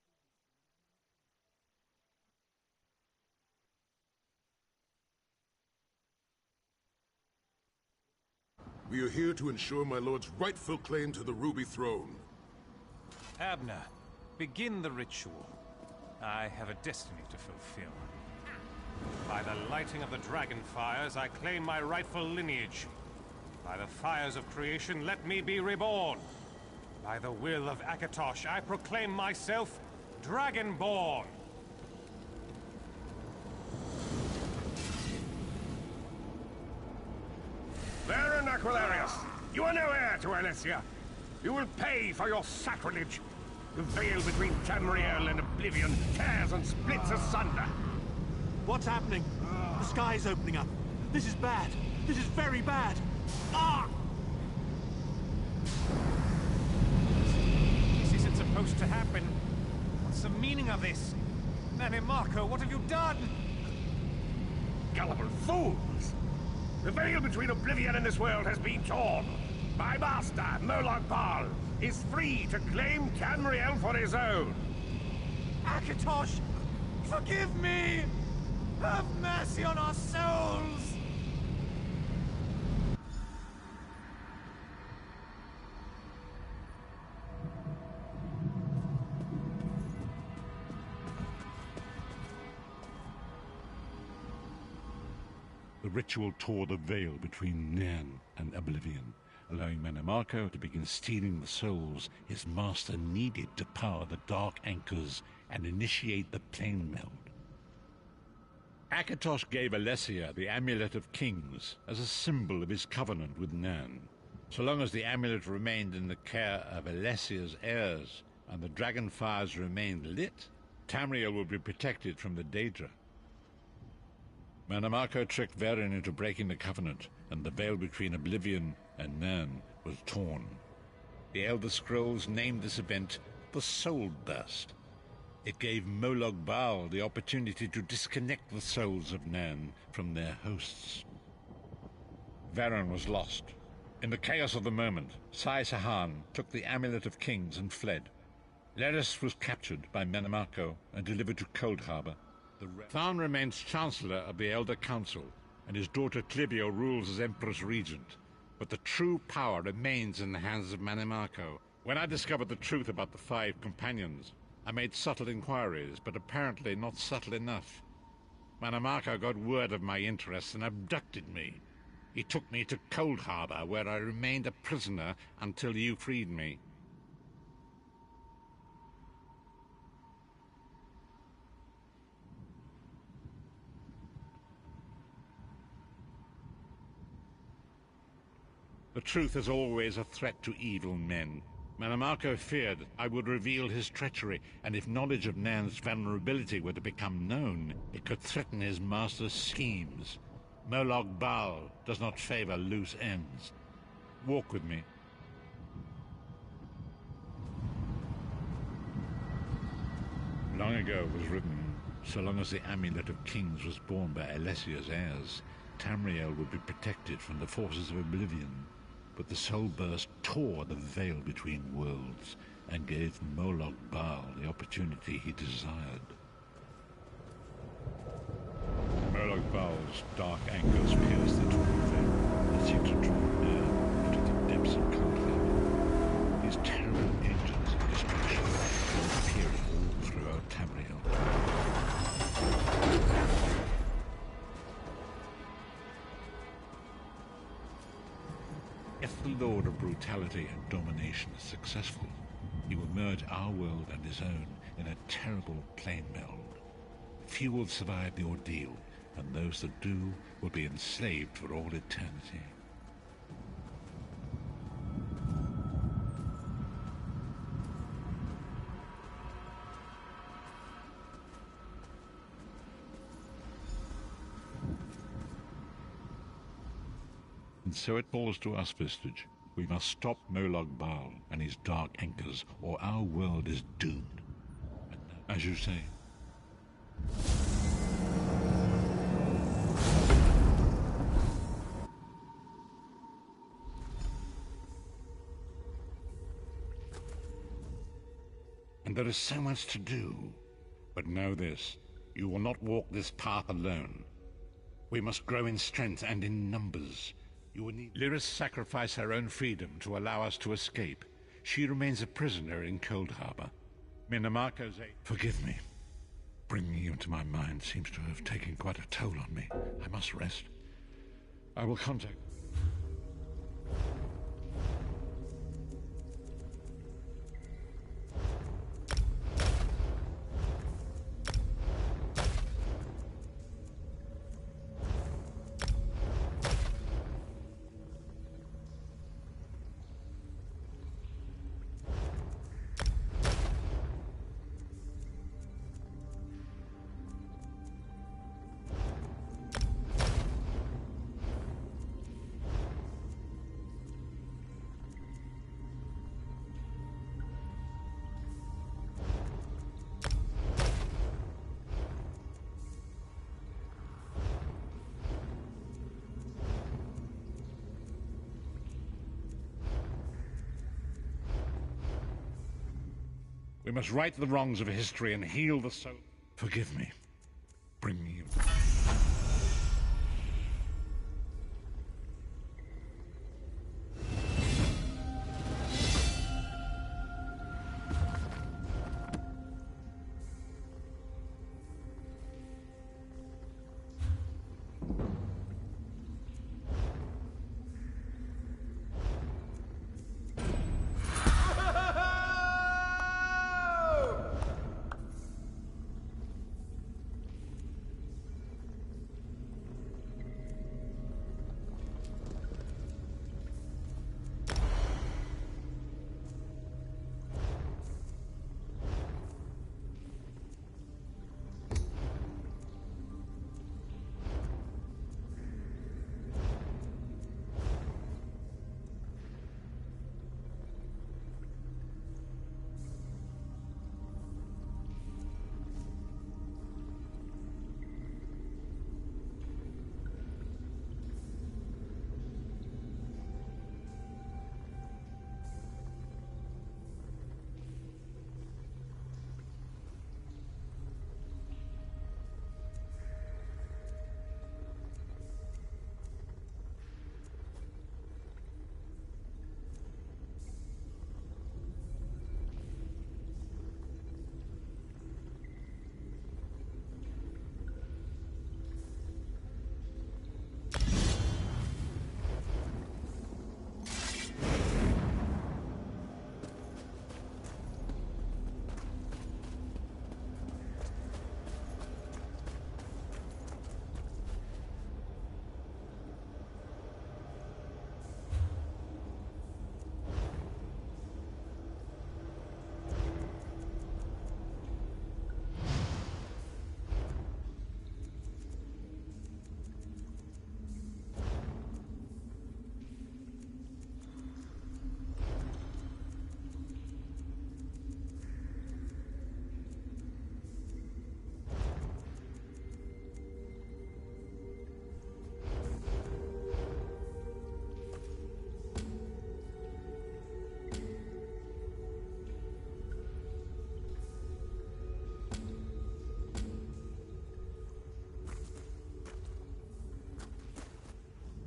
We are here to ensure my lord's rightful claim to the Ruby Throne. Abner, begin the ritual. I have a destiny to fulfill. By the lighting of the dragon fires, I claim my rightful lineage. By the fires of creation, let me be reborn. By the will of Akatosh, I proclaim myself Dragonborn! Baron Aquilarius, you are no heir to Alessia. You will pay for your sacrilege. The veil between Tamriel and Oblivion tears and splits asunder. What's happening? The sky's opening up. This is bad. This is very bad. Ah! This isn't supposed to happen. What's the meaning of this? Marco, what have you done? Gullible fools! The veil between Oblivion and this world has been torn. My master, Moloch Baal, is free to claim Tamriel for his own. Akatosh, forgive me! Have mercy on our souls! The ritual tore the veil between Nan and Oblivion, allowing Marco to begin stealing the souls his master needed to power the Dark Anchors and initiate the plane meld. Akatosh gave Alessia the Amulet of Kings as a symbol of his covenant with Nan. So long as the amulet remained in the care of Alessia's heirs and the dragon fires remained lit, Tamriel would be protected from the Daedra. Marco tricked Varen into breaking the covenant, and the veil between Oblivion and Nan was torn. The Elder Scrolls named this event the Soul Burst. It gave Moloch Baal the opportunity to disconnect the souls of Nan from their hosts. Varen was lost. In the chaos of the moment, Sai Sahan took the Amulet of Kings and fled. Leris was captured by Marco and delivered to Cold Harbor. Tharn remains Chancellor of the Elder Council, and his daughter Clivio rules as Empress Regent. But the true power remains in the hands of Marco. When I discovered the truth about the 5 companions, I made subtle inquiries, but apparently not subtle enough. Marco got word of my interests and abducted me. He took me to Cold Harbor, where I remained a prisoner until you freed me. The truth is always a threat to evil men. Marco feared I would reveal his treachery, and if knowledge of Nan's vulnerability were to become known, it could threaten his master's schemes. Moloch Baal does not favor loose ends. Walk with me. Long ago it was written, so long as the Amulet of Kings was borne by Alessia's heirs, Tamriel would be protected from the forces of Oblivion. But the Soul Burst tore the veil between worlds and gave Moloch Baal the opportunity he desired. Moloch Baal's dark anchors pierced the torn veil and seemed to draw near into the depths of Cold Harbor. These terrible engines of destruction were appearing all throughout Tamriel. If the Lord of Brutality and Domination is successful, he will merge our world and his own in a terrible plane meld. Few will survive the ordeal, and those that do will be enslaved for all eternity. And so it falls to us, Vestige. We must stop Moloch Baal and his dark anchors, or our world is doomed. And, as you say, and there is so much to do. But know this, you will not walk this path alone. We must grow in strength and in numbers. You will need... Lyris sacrificed her own freedom to allow us to escape. She remains a prisoner in Cold Harbor. Marco's aid... Forgive me. Bringing you into my mind seems to have taken quite a toll on me. I must rest. I will contact... We must right the wrongs of history and heal the soul. Forgive me. Bring me you.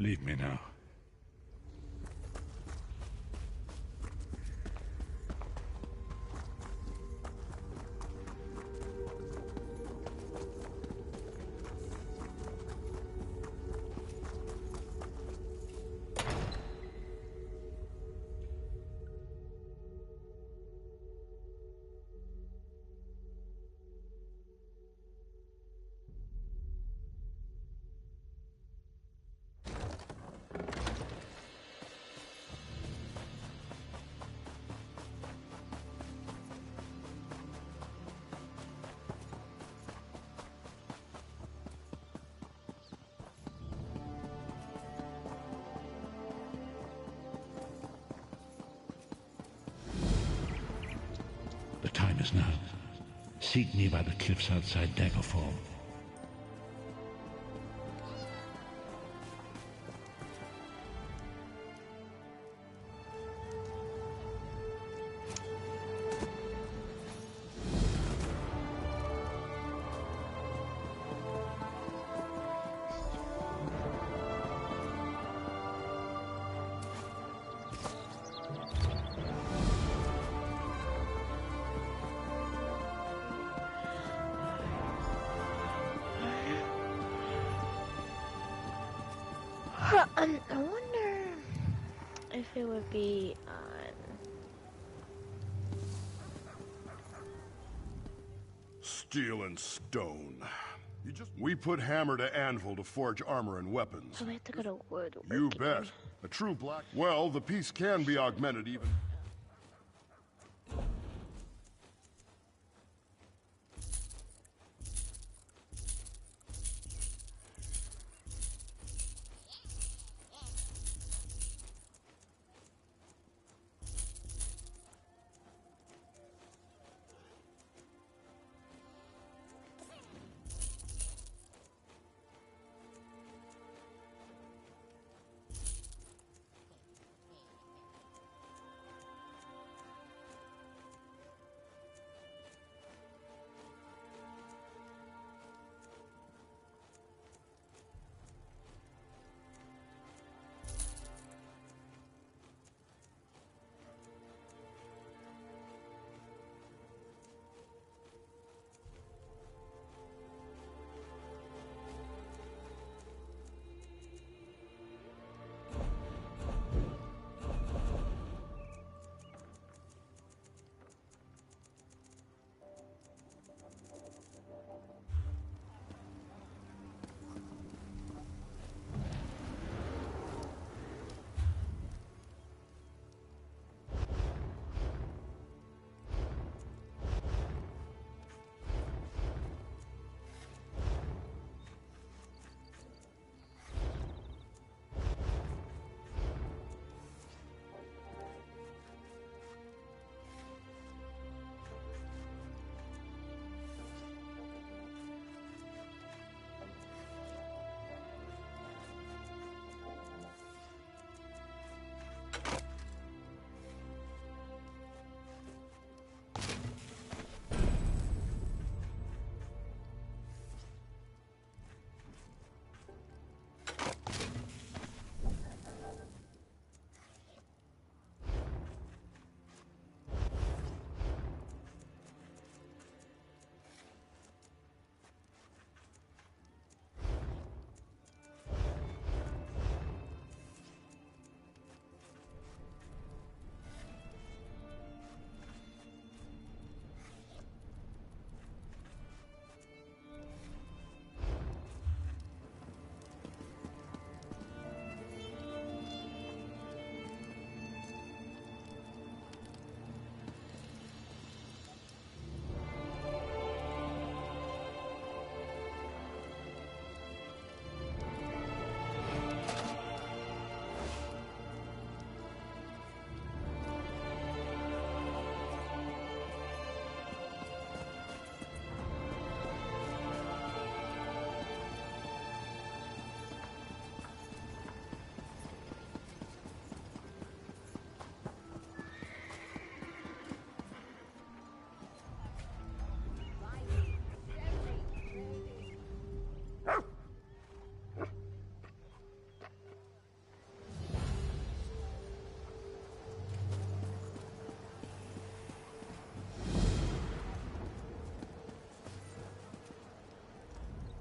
Leave me now. The time is now. Seek me by the cliffs outside Daggerfall. I wonder if it would be on... Steel and stone. We put hammer to anvil to forge armor and weapons. So we have to go to woodworking. You bet. A true black... Well, the piece can be augmented even...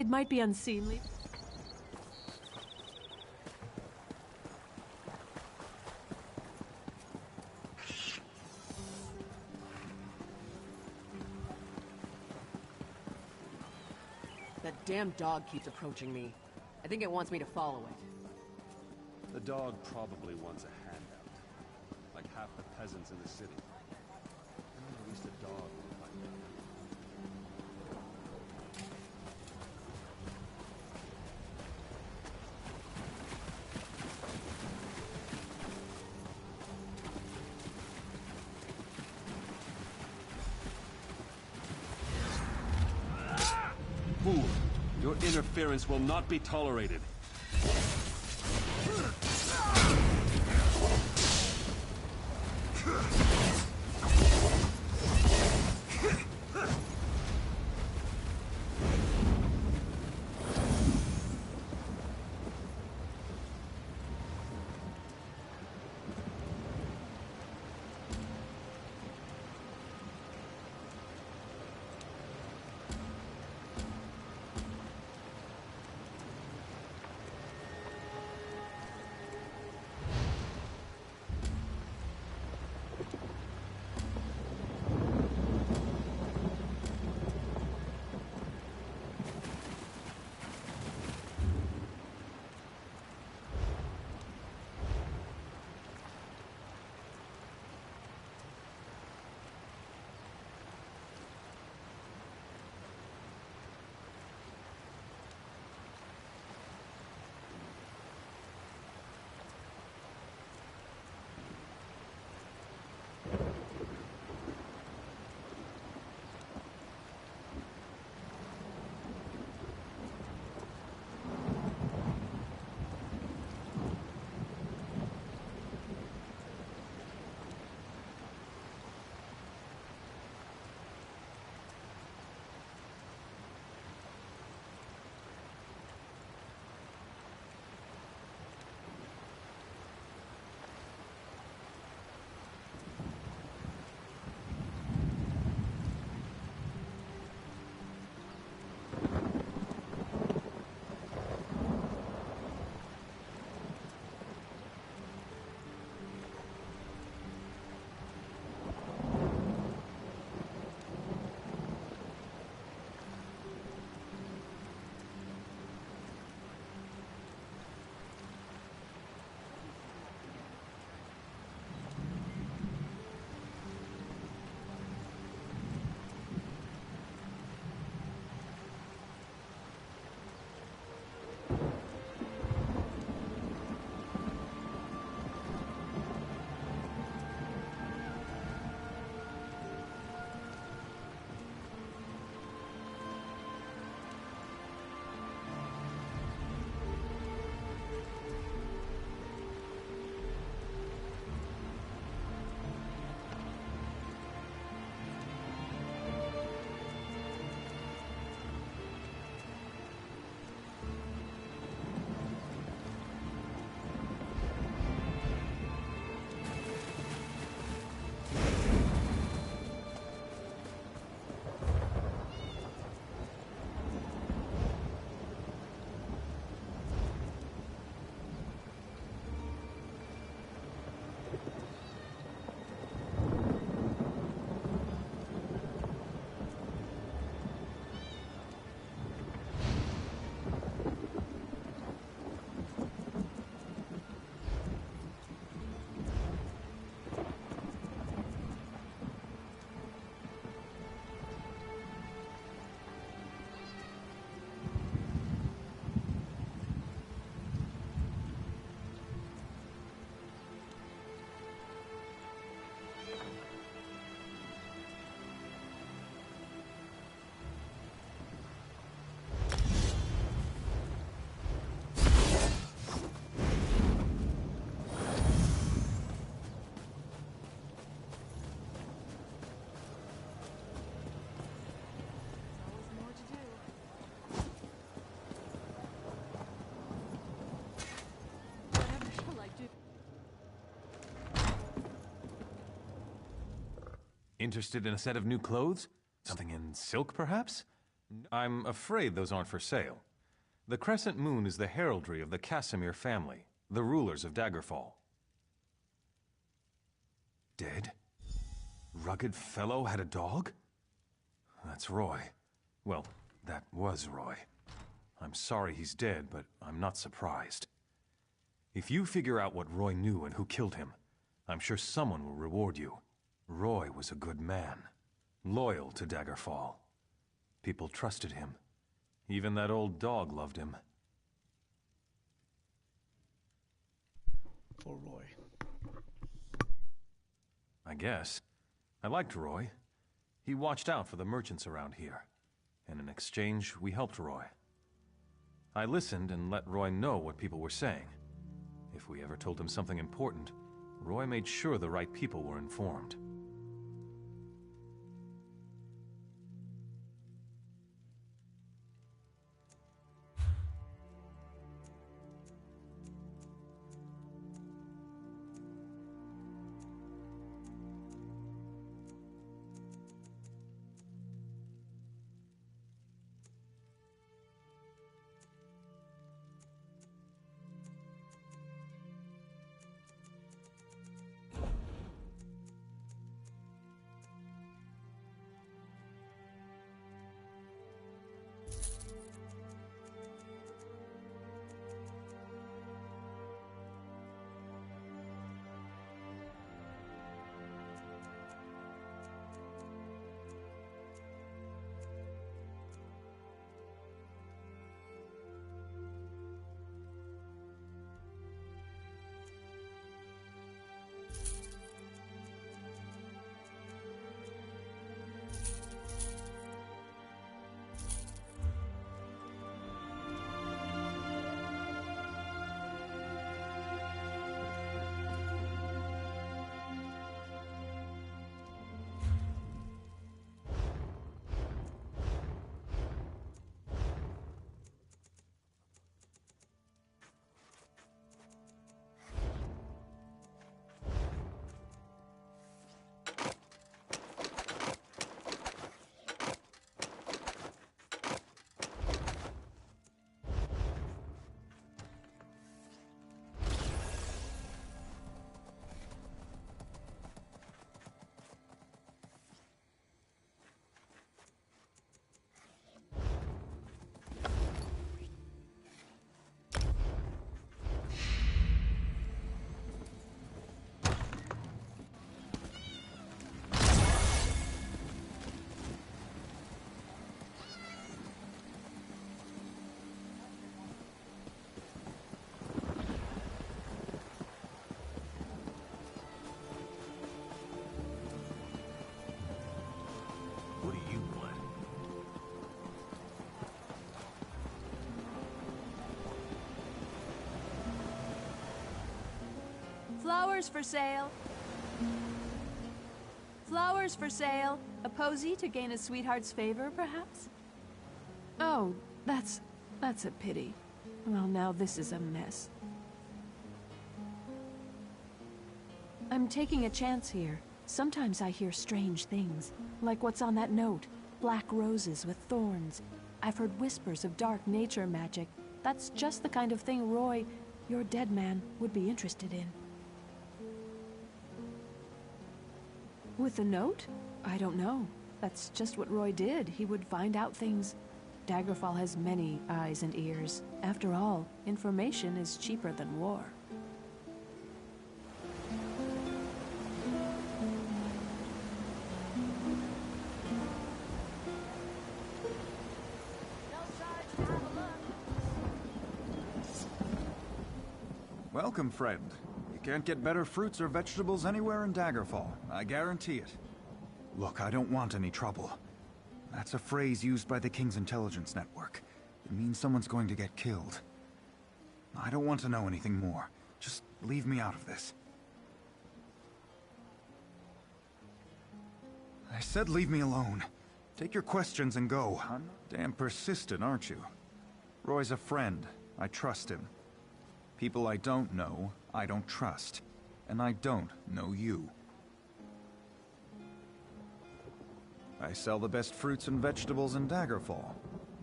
It might be unseemly. That damn dog keeps approaching me. I think it wants me to follow it. The dog probably wants a handout. Like half the peasants in the city. At least a dog will find out. Fool! Your interference will not be tolerated. Interested in a set of new clothes? Something in silk, perhaps? I'm afraid those aren't for sale. The crescent moon is the heraldry of the Casimir family, the rulers of Daggerfall. Dead? Rugged fellow had a dog? That's Roy. Well, that was Roy. I'm sorry he's dead, but I'm not surprised. If you figure out what Roy knew and who killed him, I'm sure someone will reward you. Roy was a good man, loyal to Daggerfall. People trusted him. Even that old dog loved him. For Roy. I guess. I liked Roy. He watched out for the merchants around here. And in exchange, we helped Roy. I listened and let Roy know what people were saying. If we ever told him something important, Roy made sure the right people were informed. Flowers for sale. Flowers for sale. A posy to gain a sweetheart's favor, perhaps? Oh, that's a pity. Well, now this is a mess. I'm taking a chance here. Sometimes I hear strange things, like what's on that note. Black roses with thorns. I've heard whispers of dark nature magic. That's just the kind of thing Roy, your dead man, would be interested in. With the note? I don't know. That's just what Roy did. He would find out things. Daggerfall has many eyes and ears. After all, information is cheaper than war. Welcome, friend. You can't get better fruits or vegetables anywhere in Daggerfall. I guarantee it. Look, I don't want any trouble. That's a phrase used by the King's intelligence network. It means someone's going to get killed. I don't want to know anything more. Just leave me out of this. I said leave me alone. Take your questions and go. I'm damn persistent, aren't you? Roy's a friend. I trust him. People I don't know, I don't trust. And I don't know you. I sell the best fruits and vegetables in Daggerfall.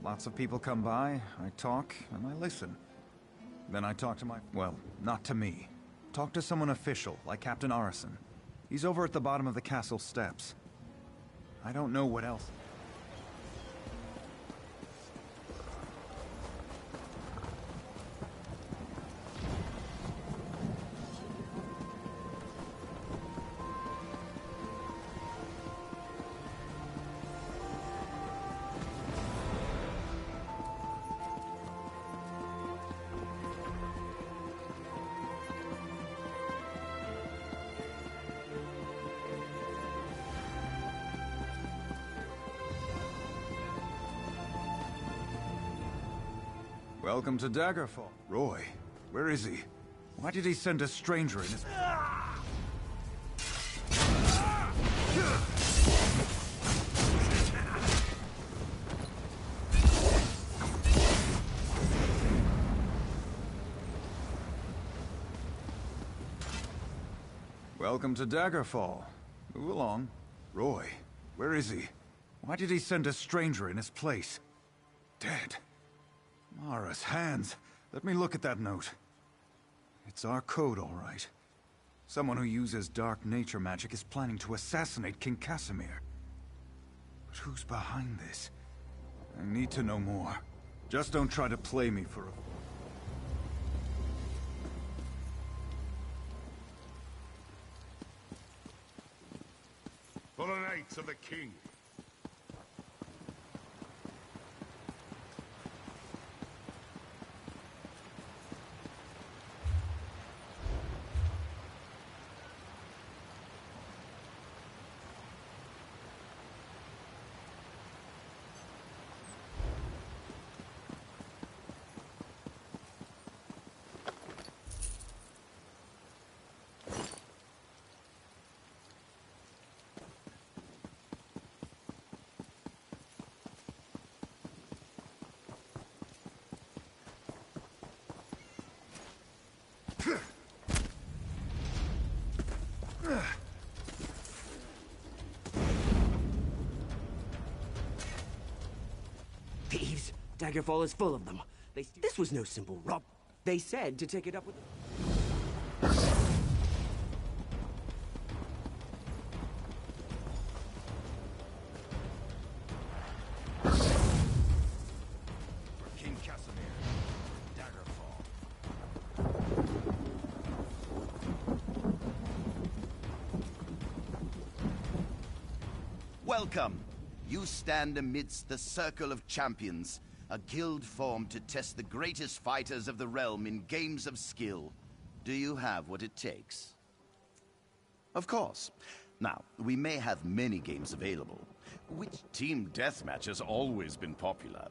Lots of people come by, I talk, and I listen. Then I talk to my... well, not to me. Talk to someone official, like Captain Arison. He's over at the bottom of the castle steps. I don't know what else... Welcome to Daggerfall. Roy, where is he? Why did he send a stranger in his... Welcome to Daggerfall. Move along. Roy, where is he? Why did he send a stranger in his place? Dead. Mara's hands. Let me look at that note. It's our code, all right. Someone who uses dark nature magic is planning to assassinate King Casimir. But who's behind this? I need to know more. Just don't try to play me for a... For the Knights of the King. Thieves! Daggerfall is full of them. This was no simple rob. They said to take it up with... King Casimir, Daggerfall. Welcome. You stand amidst the Circle of Champions, a guild formed to test the greatest fighters of the realm in games of skill. Do you have what it takes? Of course. Now, we may have many games available, which team deathmatch has always been popular.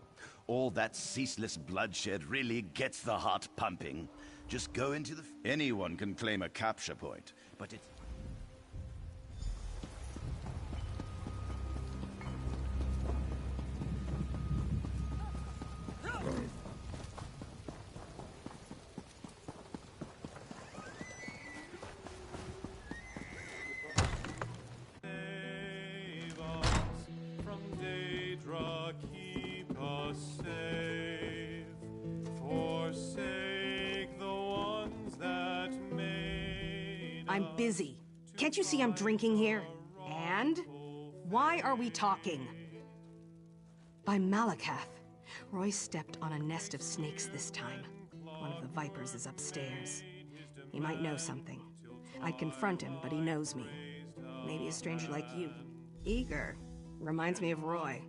All that ceaseless bloodshed really gets the heart pumping. Just go into the... Anyone can claim a capture point, but it's... I'm busy. Can't you see I'm drinking here? And? Why are we talking? By Malakath. Roy stepped on a nest of snakes this time. One of the vipers is upstairs. He might know something. I'd confront him, but he knows me. Maybe a stranger like you. Eager. Reminds me of Roy.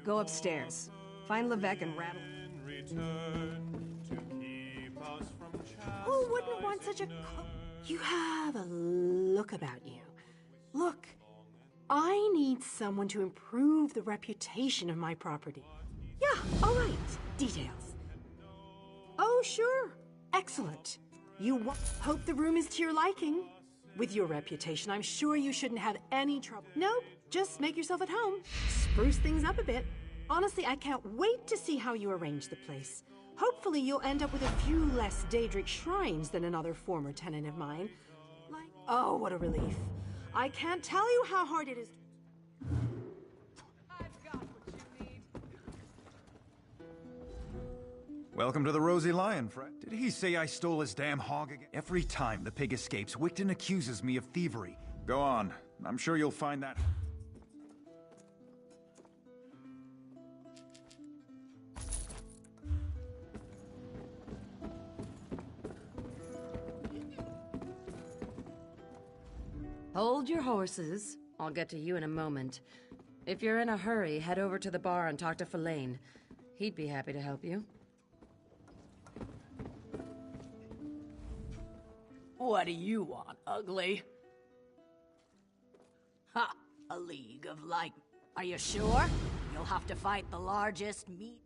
Go upstairs. Find Levesque and rattle... Who wouldn't want such a... You have a look about you. Look, I need someone to improve the reputation of my property. Yeah, all right. Details. Oh, sure. Excellent. Hope the room is to your liking. With your reputation, I'm sure you shouldn't have any trouble. Nope, just make yourself at home. Spruce things up a bit. Honestly, I can't wait to see how you arrange the place. Hopefully you'll end up with a few less Daedric shrines than another former tenant of mine. Oh, what a relief. I can't tell you how hard it is. Welcome to the Rosy Lion, Fred. Did he say I stole his damn hog again? Every time the pig escapes, Wicton accuses me of thievery. Go on. I'm sure you'll find that... Hold your horses. I'll get to you in a moment. If you're in a hurry, head over to the bar and talk to Filane. He'd be happy to help you. What do you want, ugly? Ha! A league of like... Are you sure? You'll have to fight the largest meat...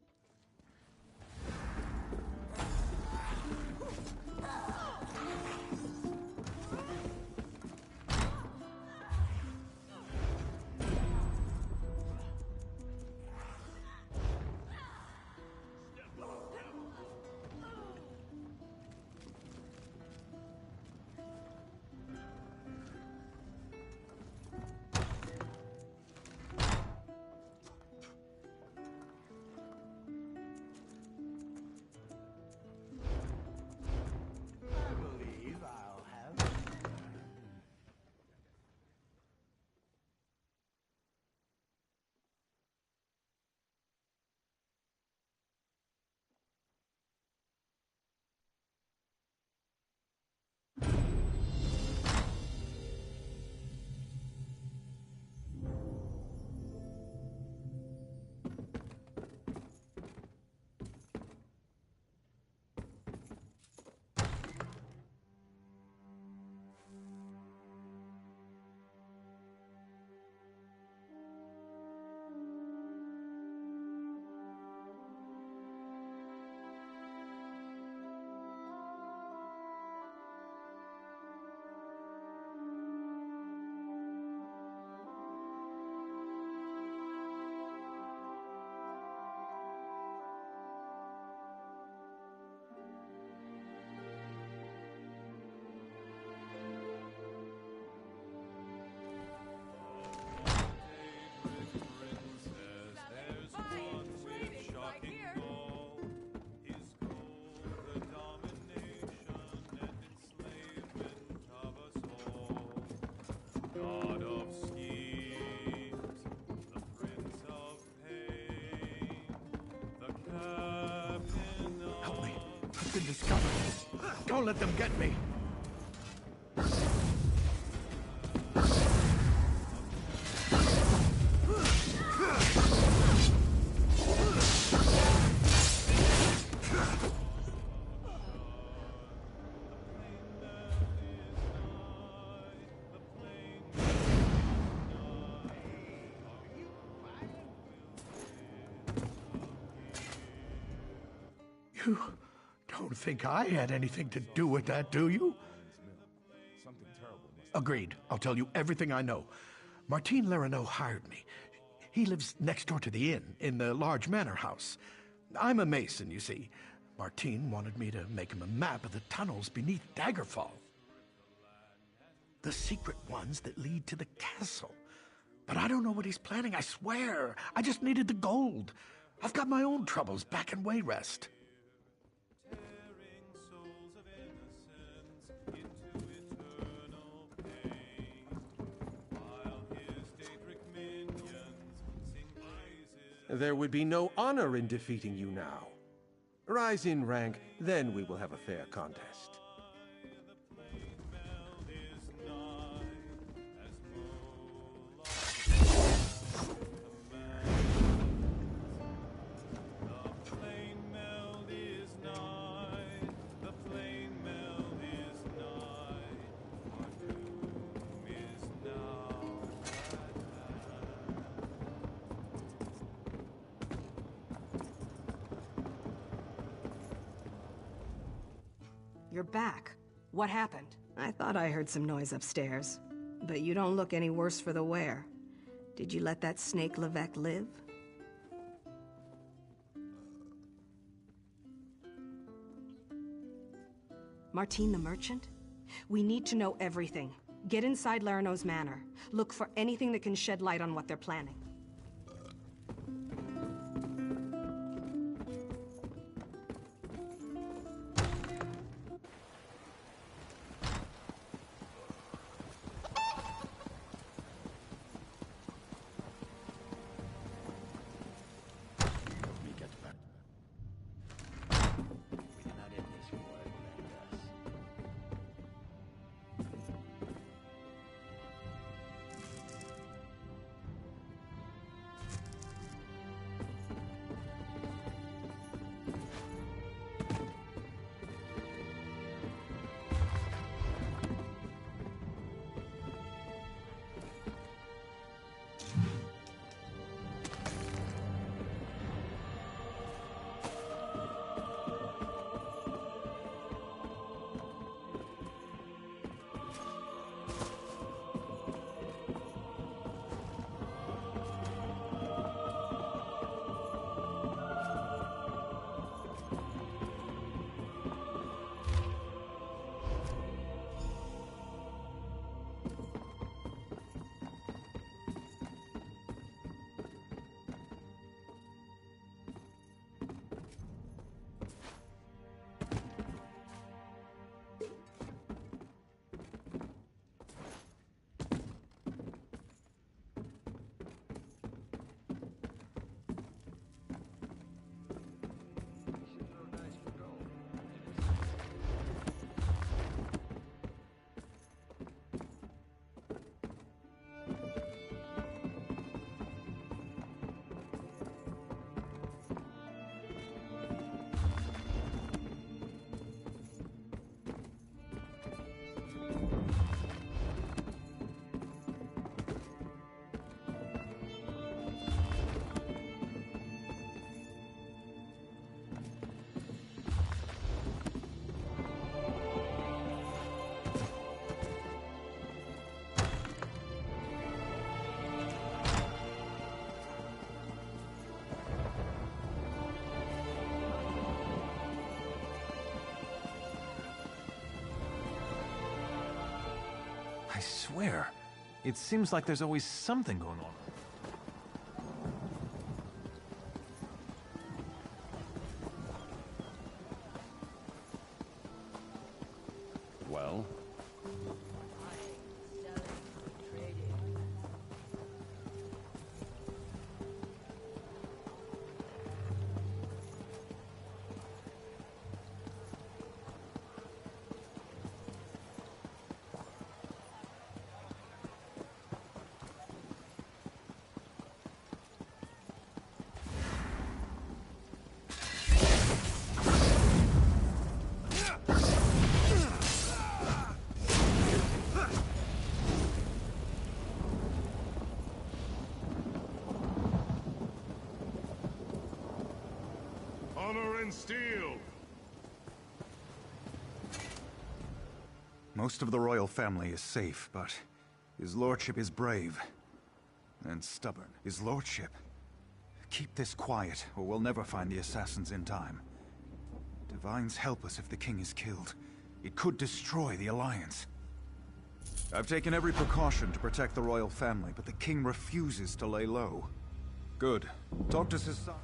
Been discovered. Don't let them get me. You don't think I had anything to do with that, do you? Agreed. I'll tell you everything I know. Martine Lerino hired me. He lives next door to the inn, in the large manor house. I'm a mason, you see. Martine wanted me to make him a map of the tunnels beneath Daggerfall. The secret ones that lead to the castle. But I don't know what he's planning, I swear. I just needed the gold. I've got my own troubles back in Wayrest. There would be no honor in defeating you now. Rise in rank, then we will have a fair contest. You're back. What happened? I thought I heard some noise upstairs. But you don't look any worse for the wear. Did you let that snake Levesque live? Martine the merchant? We need to know everything. Get inside Lerino's manor. Look for anything that can shed light on what they're planning. I swear, it seems like there's always something going on. Well? Honor and steel! Most of the royal family is safe, but his lordship is brave and stubborn. His lordship. Keep this quiet, or we'll never find the assassins in time. Divines help us if the king is killed. It could destroy the Alliance. I've taken every precaution to protect the royal family, but the king refuses to lay low. Good. Talk to his son.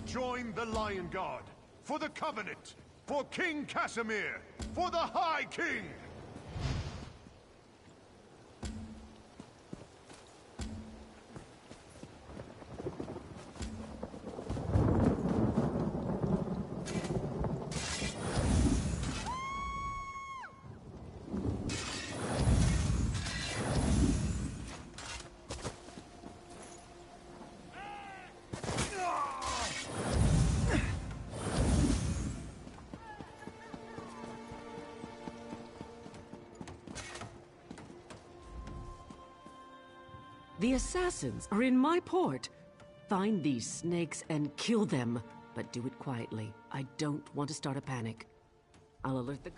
Join the Lion Guard, for the Covenant, for King Casimir, for the High King! The assassins are in my port. Find these snakes and kill them, but do it quietly. I don't want to start a panic. I'll alert the...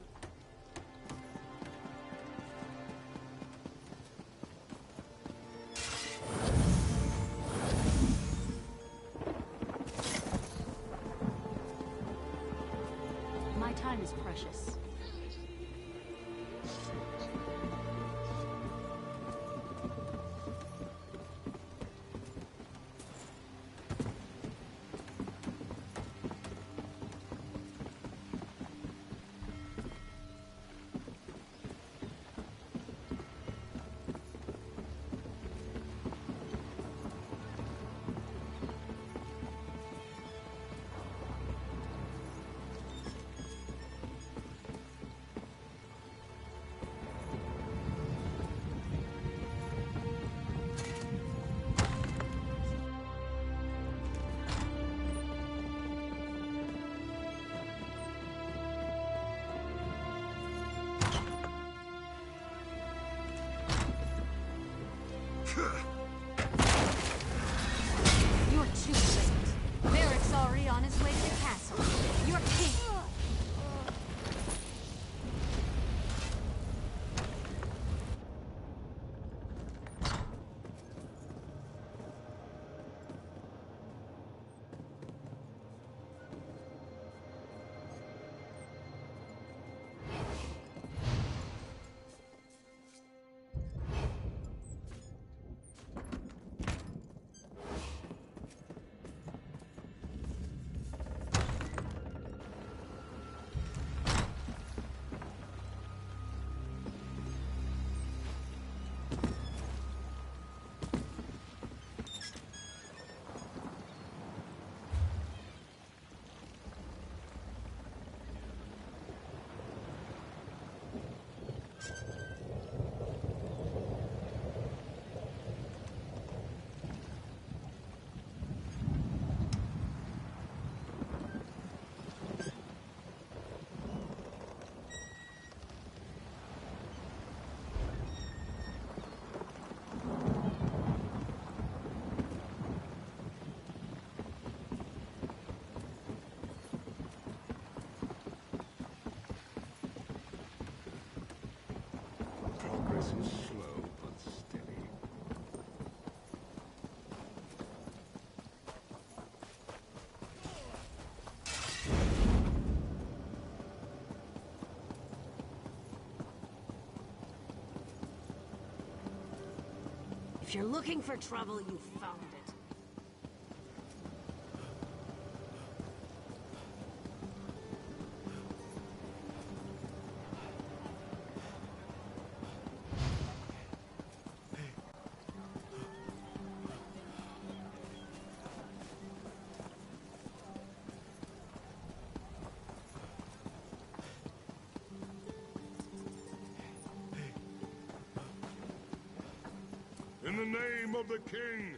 My time is precious. you're looking for trouble, you found it. In the name of the king!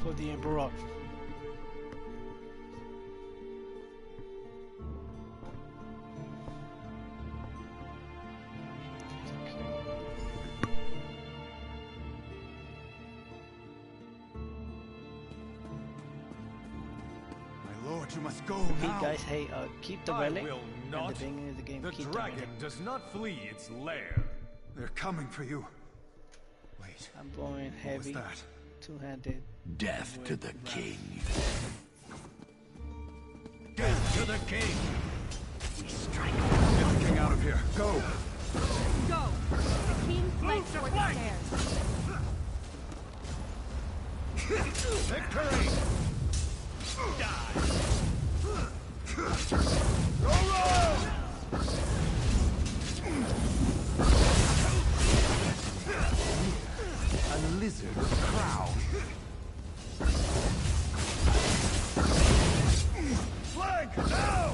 For the Emperor. You must go hey now. guys, hey, keep the relic. I will not. At the beginning of the game, The keep dragon the relic. does not flee its lair. They're coming for you. Wait. I'm going heavy. What was that? Two-handed. Death to the king. Death to the king! Get the king out of here. Go! Go! The king flanks toward the stairs. Victory! Die! A lizard with crown. Flank! Now!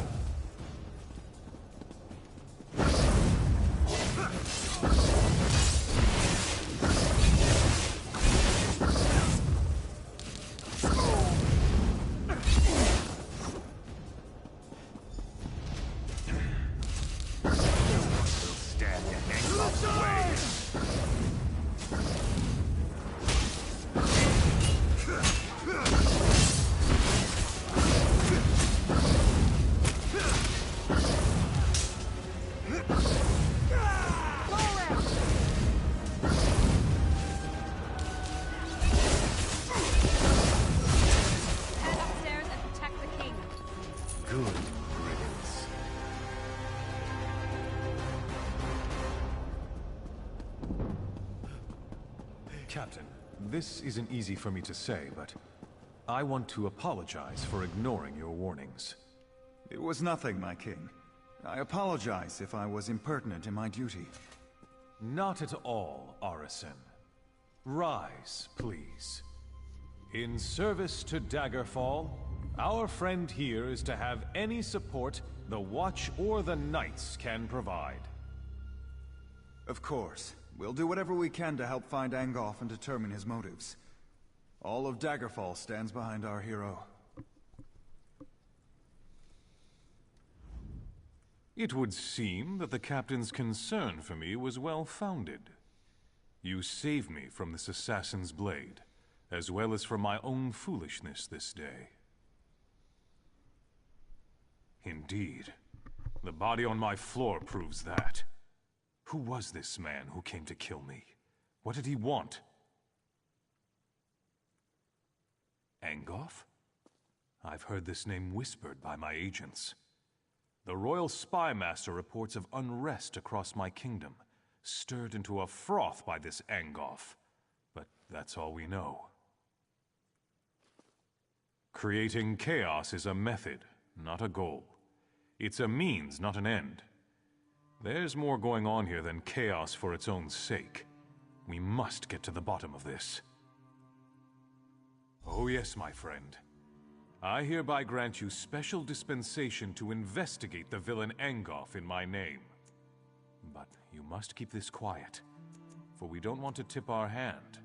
Captain, this isn't easy for me to say, but I want to apologize for ignoring your warnings. It was nothing, my king. I apologize if I was impertinent in my duty. Not at all, Arisen. Rise, please. In service to Daggerfall, our friend here is to have any support the Watch or the Knights can provide. Of course. We'll do whatever we can to help find Angoff and determine his motives. All of Daggerfall stands behind our hero. It would seem that the Captain's concern for me was well-founded. You saved me from this assassin's blade, as well as from my own foolishness this day. Indeed, the body on my floor proves that. Who was this man who came to kill me? What did he want? Angoff? I've heard this name whispered by my agents. The Royal Spy Master reports of unrest across my kingdom, stirred into a froth by this Angoff. But that's all we know. Creating chaos is a method, not a goal. It's a means, not an end. There's more going on here than chaos for its own sake. We must get to the bottom of this. Oh yes, my friend. I hereby grant you special dispensation to investigate the villain Angoff in my name. But you must keep this quiet, for we don't want to tip our hand.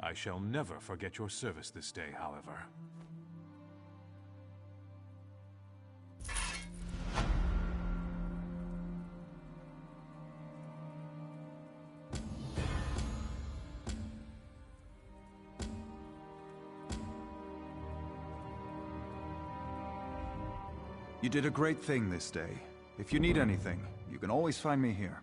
I shall never forget your service this day, however. You did a great thing this day. If you need anything, you can always find me here.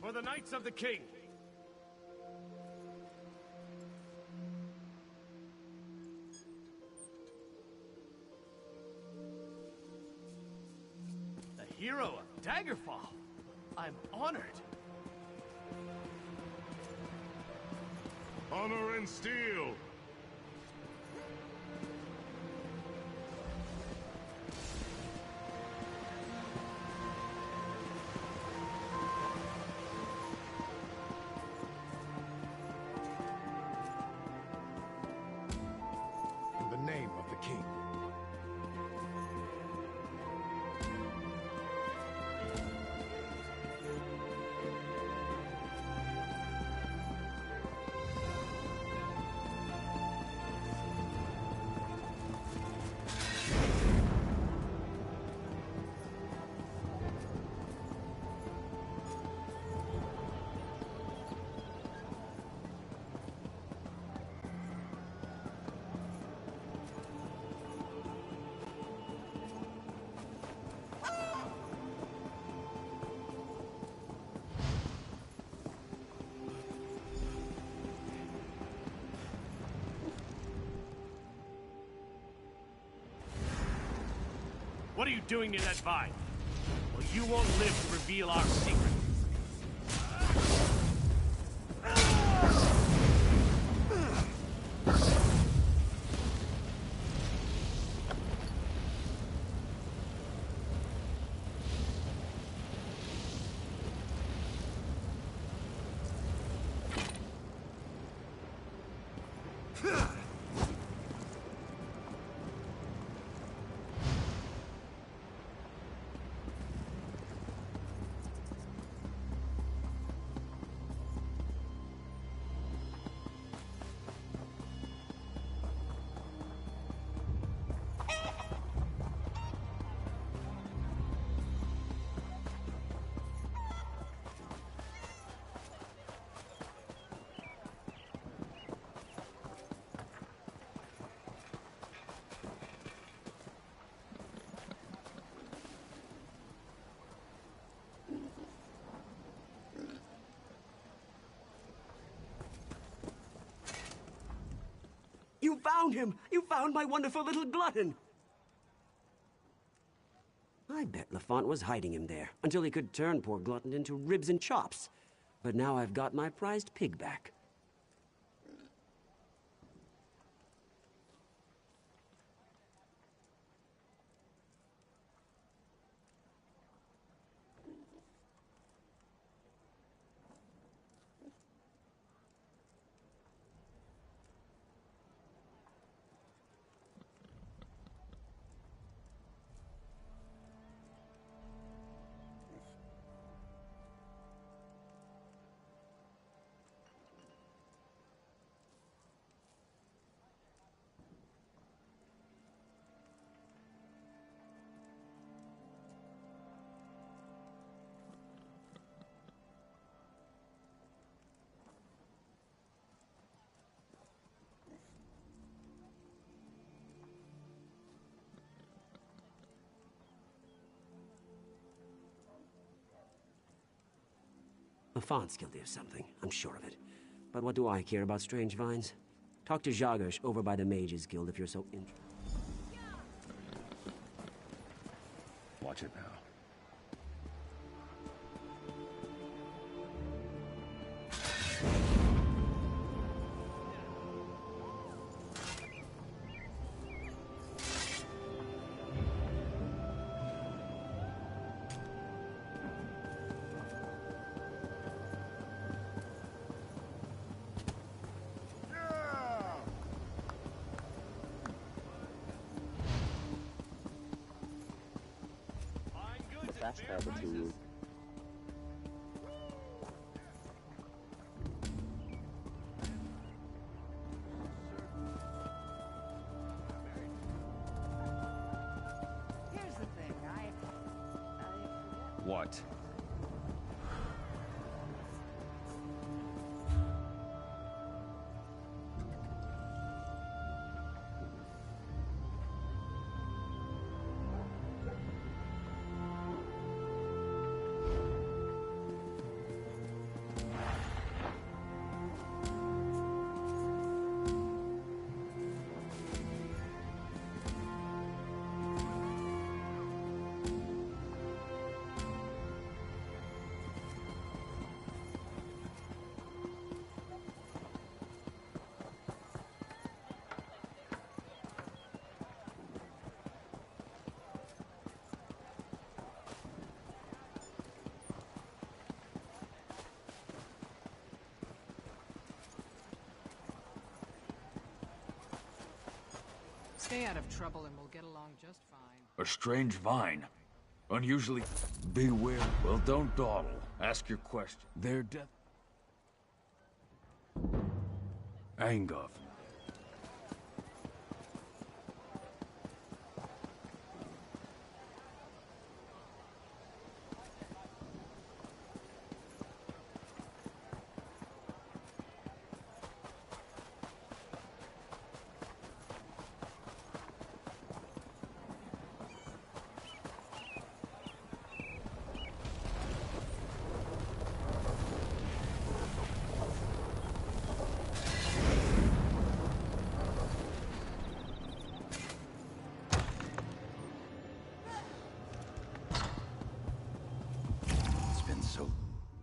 For the Knights of the King! The hero of Daggerfall! I'm honored! Honor and steel! In the name of the king. What are you doing near that vine? Well, you won't live to reveal our secret. You found him! You found my wonderful little glutton! I bet Lafont was hiding him there, until he could turn poor Glutton into ribs and chops. But now I've got my prized pig back. Lafont's guilty of something, I'm sure of it. But what do I care about strange vines? Talk to Zhagosh over by the Mages Guild if you're so interested. Watch it now. That's terrible to you. Here's the thing, What? Stay out of trouble and we'll get along just fine. A strange vine. Unusually... Beware. Well, don't dawdle. Ask your question. Their death... Angov.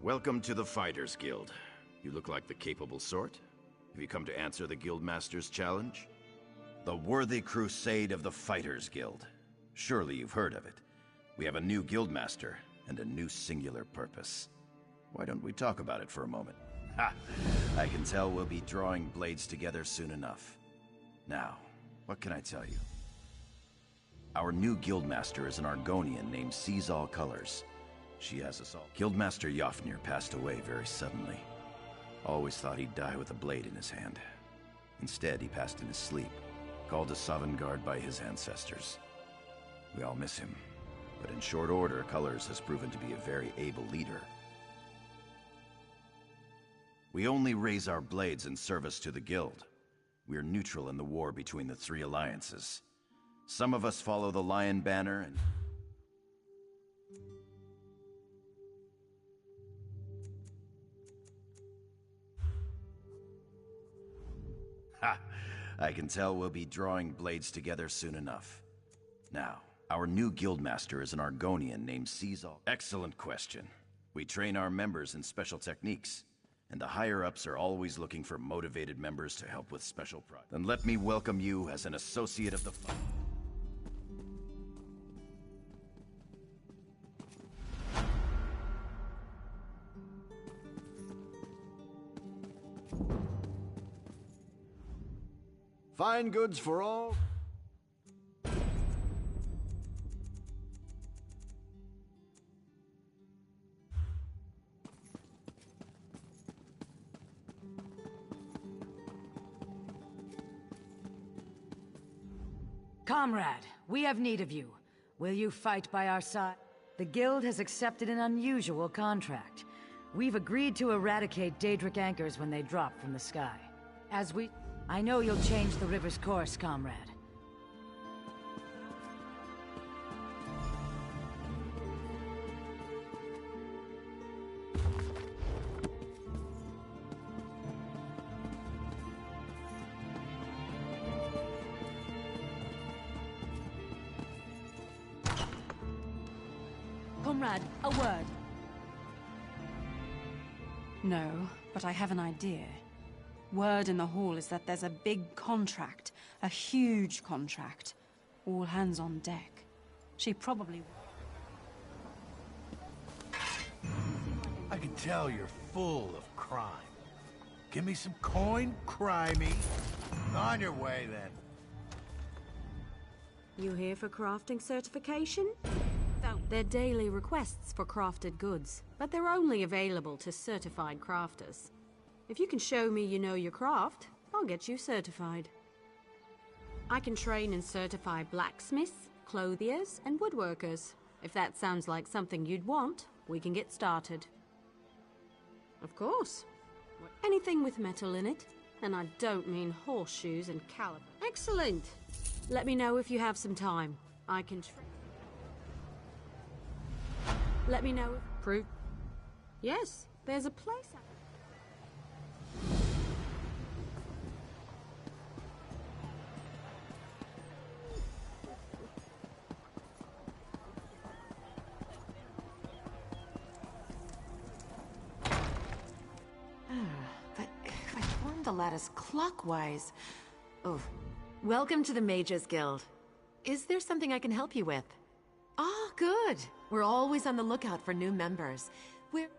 Welcome to the Fighters Guild. You look like the capable sort. Have you come to answer the Guildmaster's challenge? The Worthy Crusade of the Fighters Guild. Surely you've heard of it. We have a new Guildmaster and a new singular purpose. Why don't we talk about it for a moment? Ha! I can tell we'll be drawing blades together soon enough. Now, what can I tell you? Our new Guildmaster is an Argonian named Sees All Colors. She has us all. Guildmaster Yofnir passed away very suddenly. Always thought he'd die with a blade in his hand. Instead, he passed in his sleep, called a Sovngarde by his ancestors. We all miss him, but in short order, Colors has proven to be a very able leader. We only raise our blades in service to the Guild. We're neutral in the war between the three alliances. Some of us follow the Lion Banner and... Ha! I can tell we'll be drawing blades together soon enough. Now, our new Guildmaster is an Argonian named Caesar. Excellent question. We train our members in special techniques, and the higher-ups are always looking for motivated members to help with special projects. Then let me welcome you as an associate of the fight. Fine goods for all. Comrade, we have need of you. Will you fight by our side? The Guild has accepted an unusual contract. We've agreed to eradicate Daedric anchors when they drop from the sky. I know you'll change the river's course, comrade. Comrade, a word. No, but I have an idea. Word in the hall is that there's a big contract. A huge contract. All hands on deck. She probably... I can tell you're full of crime. Give me some coin, crimey. On your way, then. You here for crafting certification? They're daily requests for crafted goods, but they're only available to certified crafters. If you can show me you know your craft, I'll get you certified. I can train and certify blacksmiths, clothiers, and woodworkers. If that sounds like something you'd want, we can get started. Of course. Anything with metal in it, and I don't mean horseshoes and caliber. Excellent! Let me know if you have some time. I can Let me know if... Proof? Yes, there's a place out. But if I formed the lattice clockwise... Oh, welcome to the Mages Guild. Is there something I can help you with? Ah, good. We're always on the lookout for new members. We're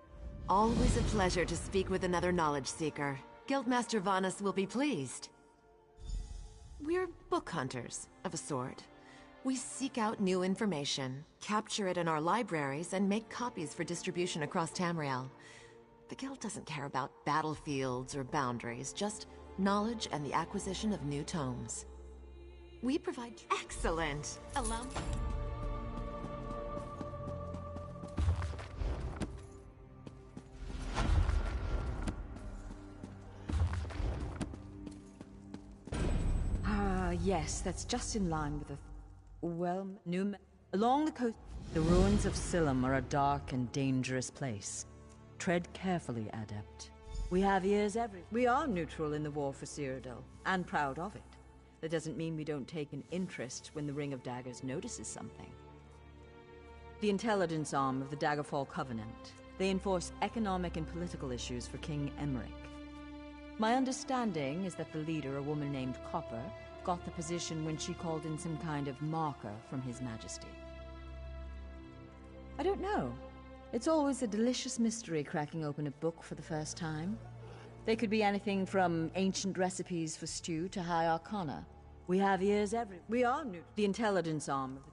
always a pleasure to speak with another knowledge seeker. Guildmaster Vanus will be pleased. We're book hunters, of a sort. We seek out new information, capture it in our libraries, and make copies for distribution across Tamriel. The Guild doesn't care about battlefields or boundaries, just knowledge and the acquisition of new tomes. We provide... Excellent! Allow me... Yes, that's just in line with the... Along the coast... The ruins of Silum are a dark and dangerous place. Tread carefully, Adept. We have ears everywhere. We are neutral in the war for Cyrodiil, and proud of it. That doesn't mean we don't take an interest when the Ring of Daggers notices something. The intelligence arm of the Daggerfall Covenant. They enforce economic and political issues for King Emmerich. My understanding is that the leader, a woman named Copper, got the position when she called in some kind of marker from His Majesty. I don't know. It's always a delicious mystery cracking open a book for the first time. They could be anything from ancient recipes for stew to high arcana. We have ears everywhere. We are new. The intelligence arm of the...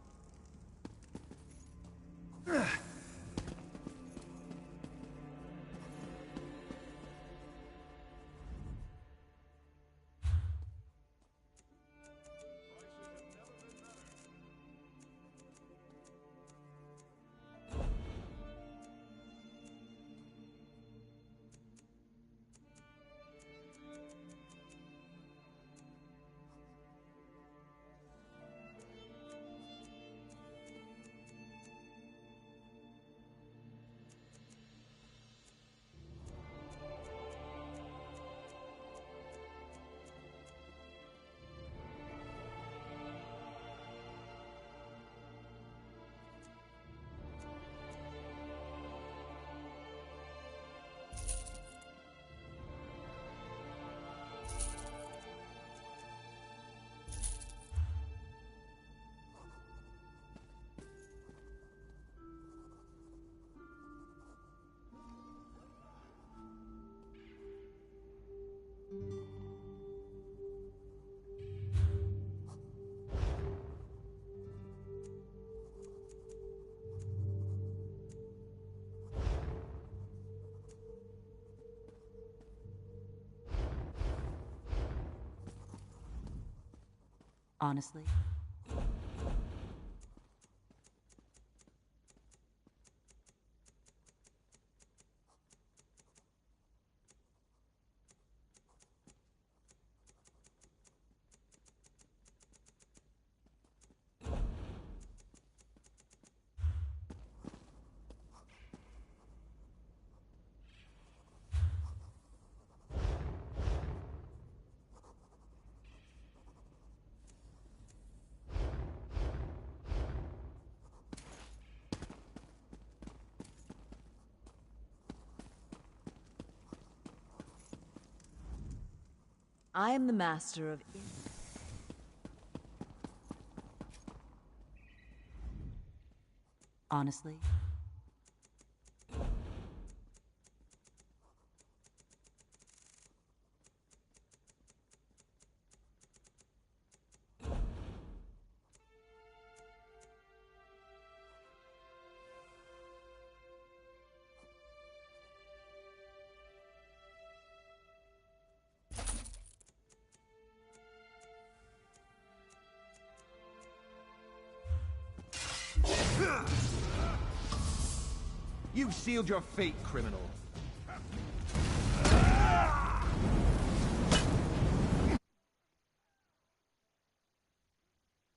Honestly? I am the master of... Honestly? You've sealed your fate, criminal.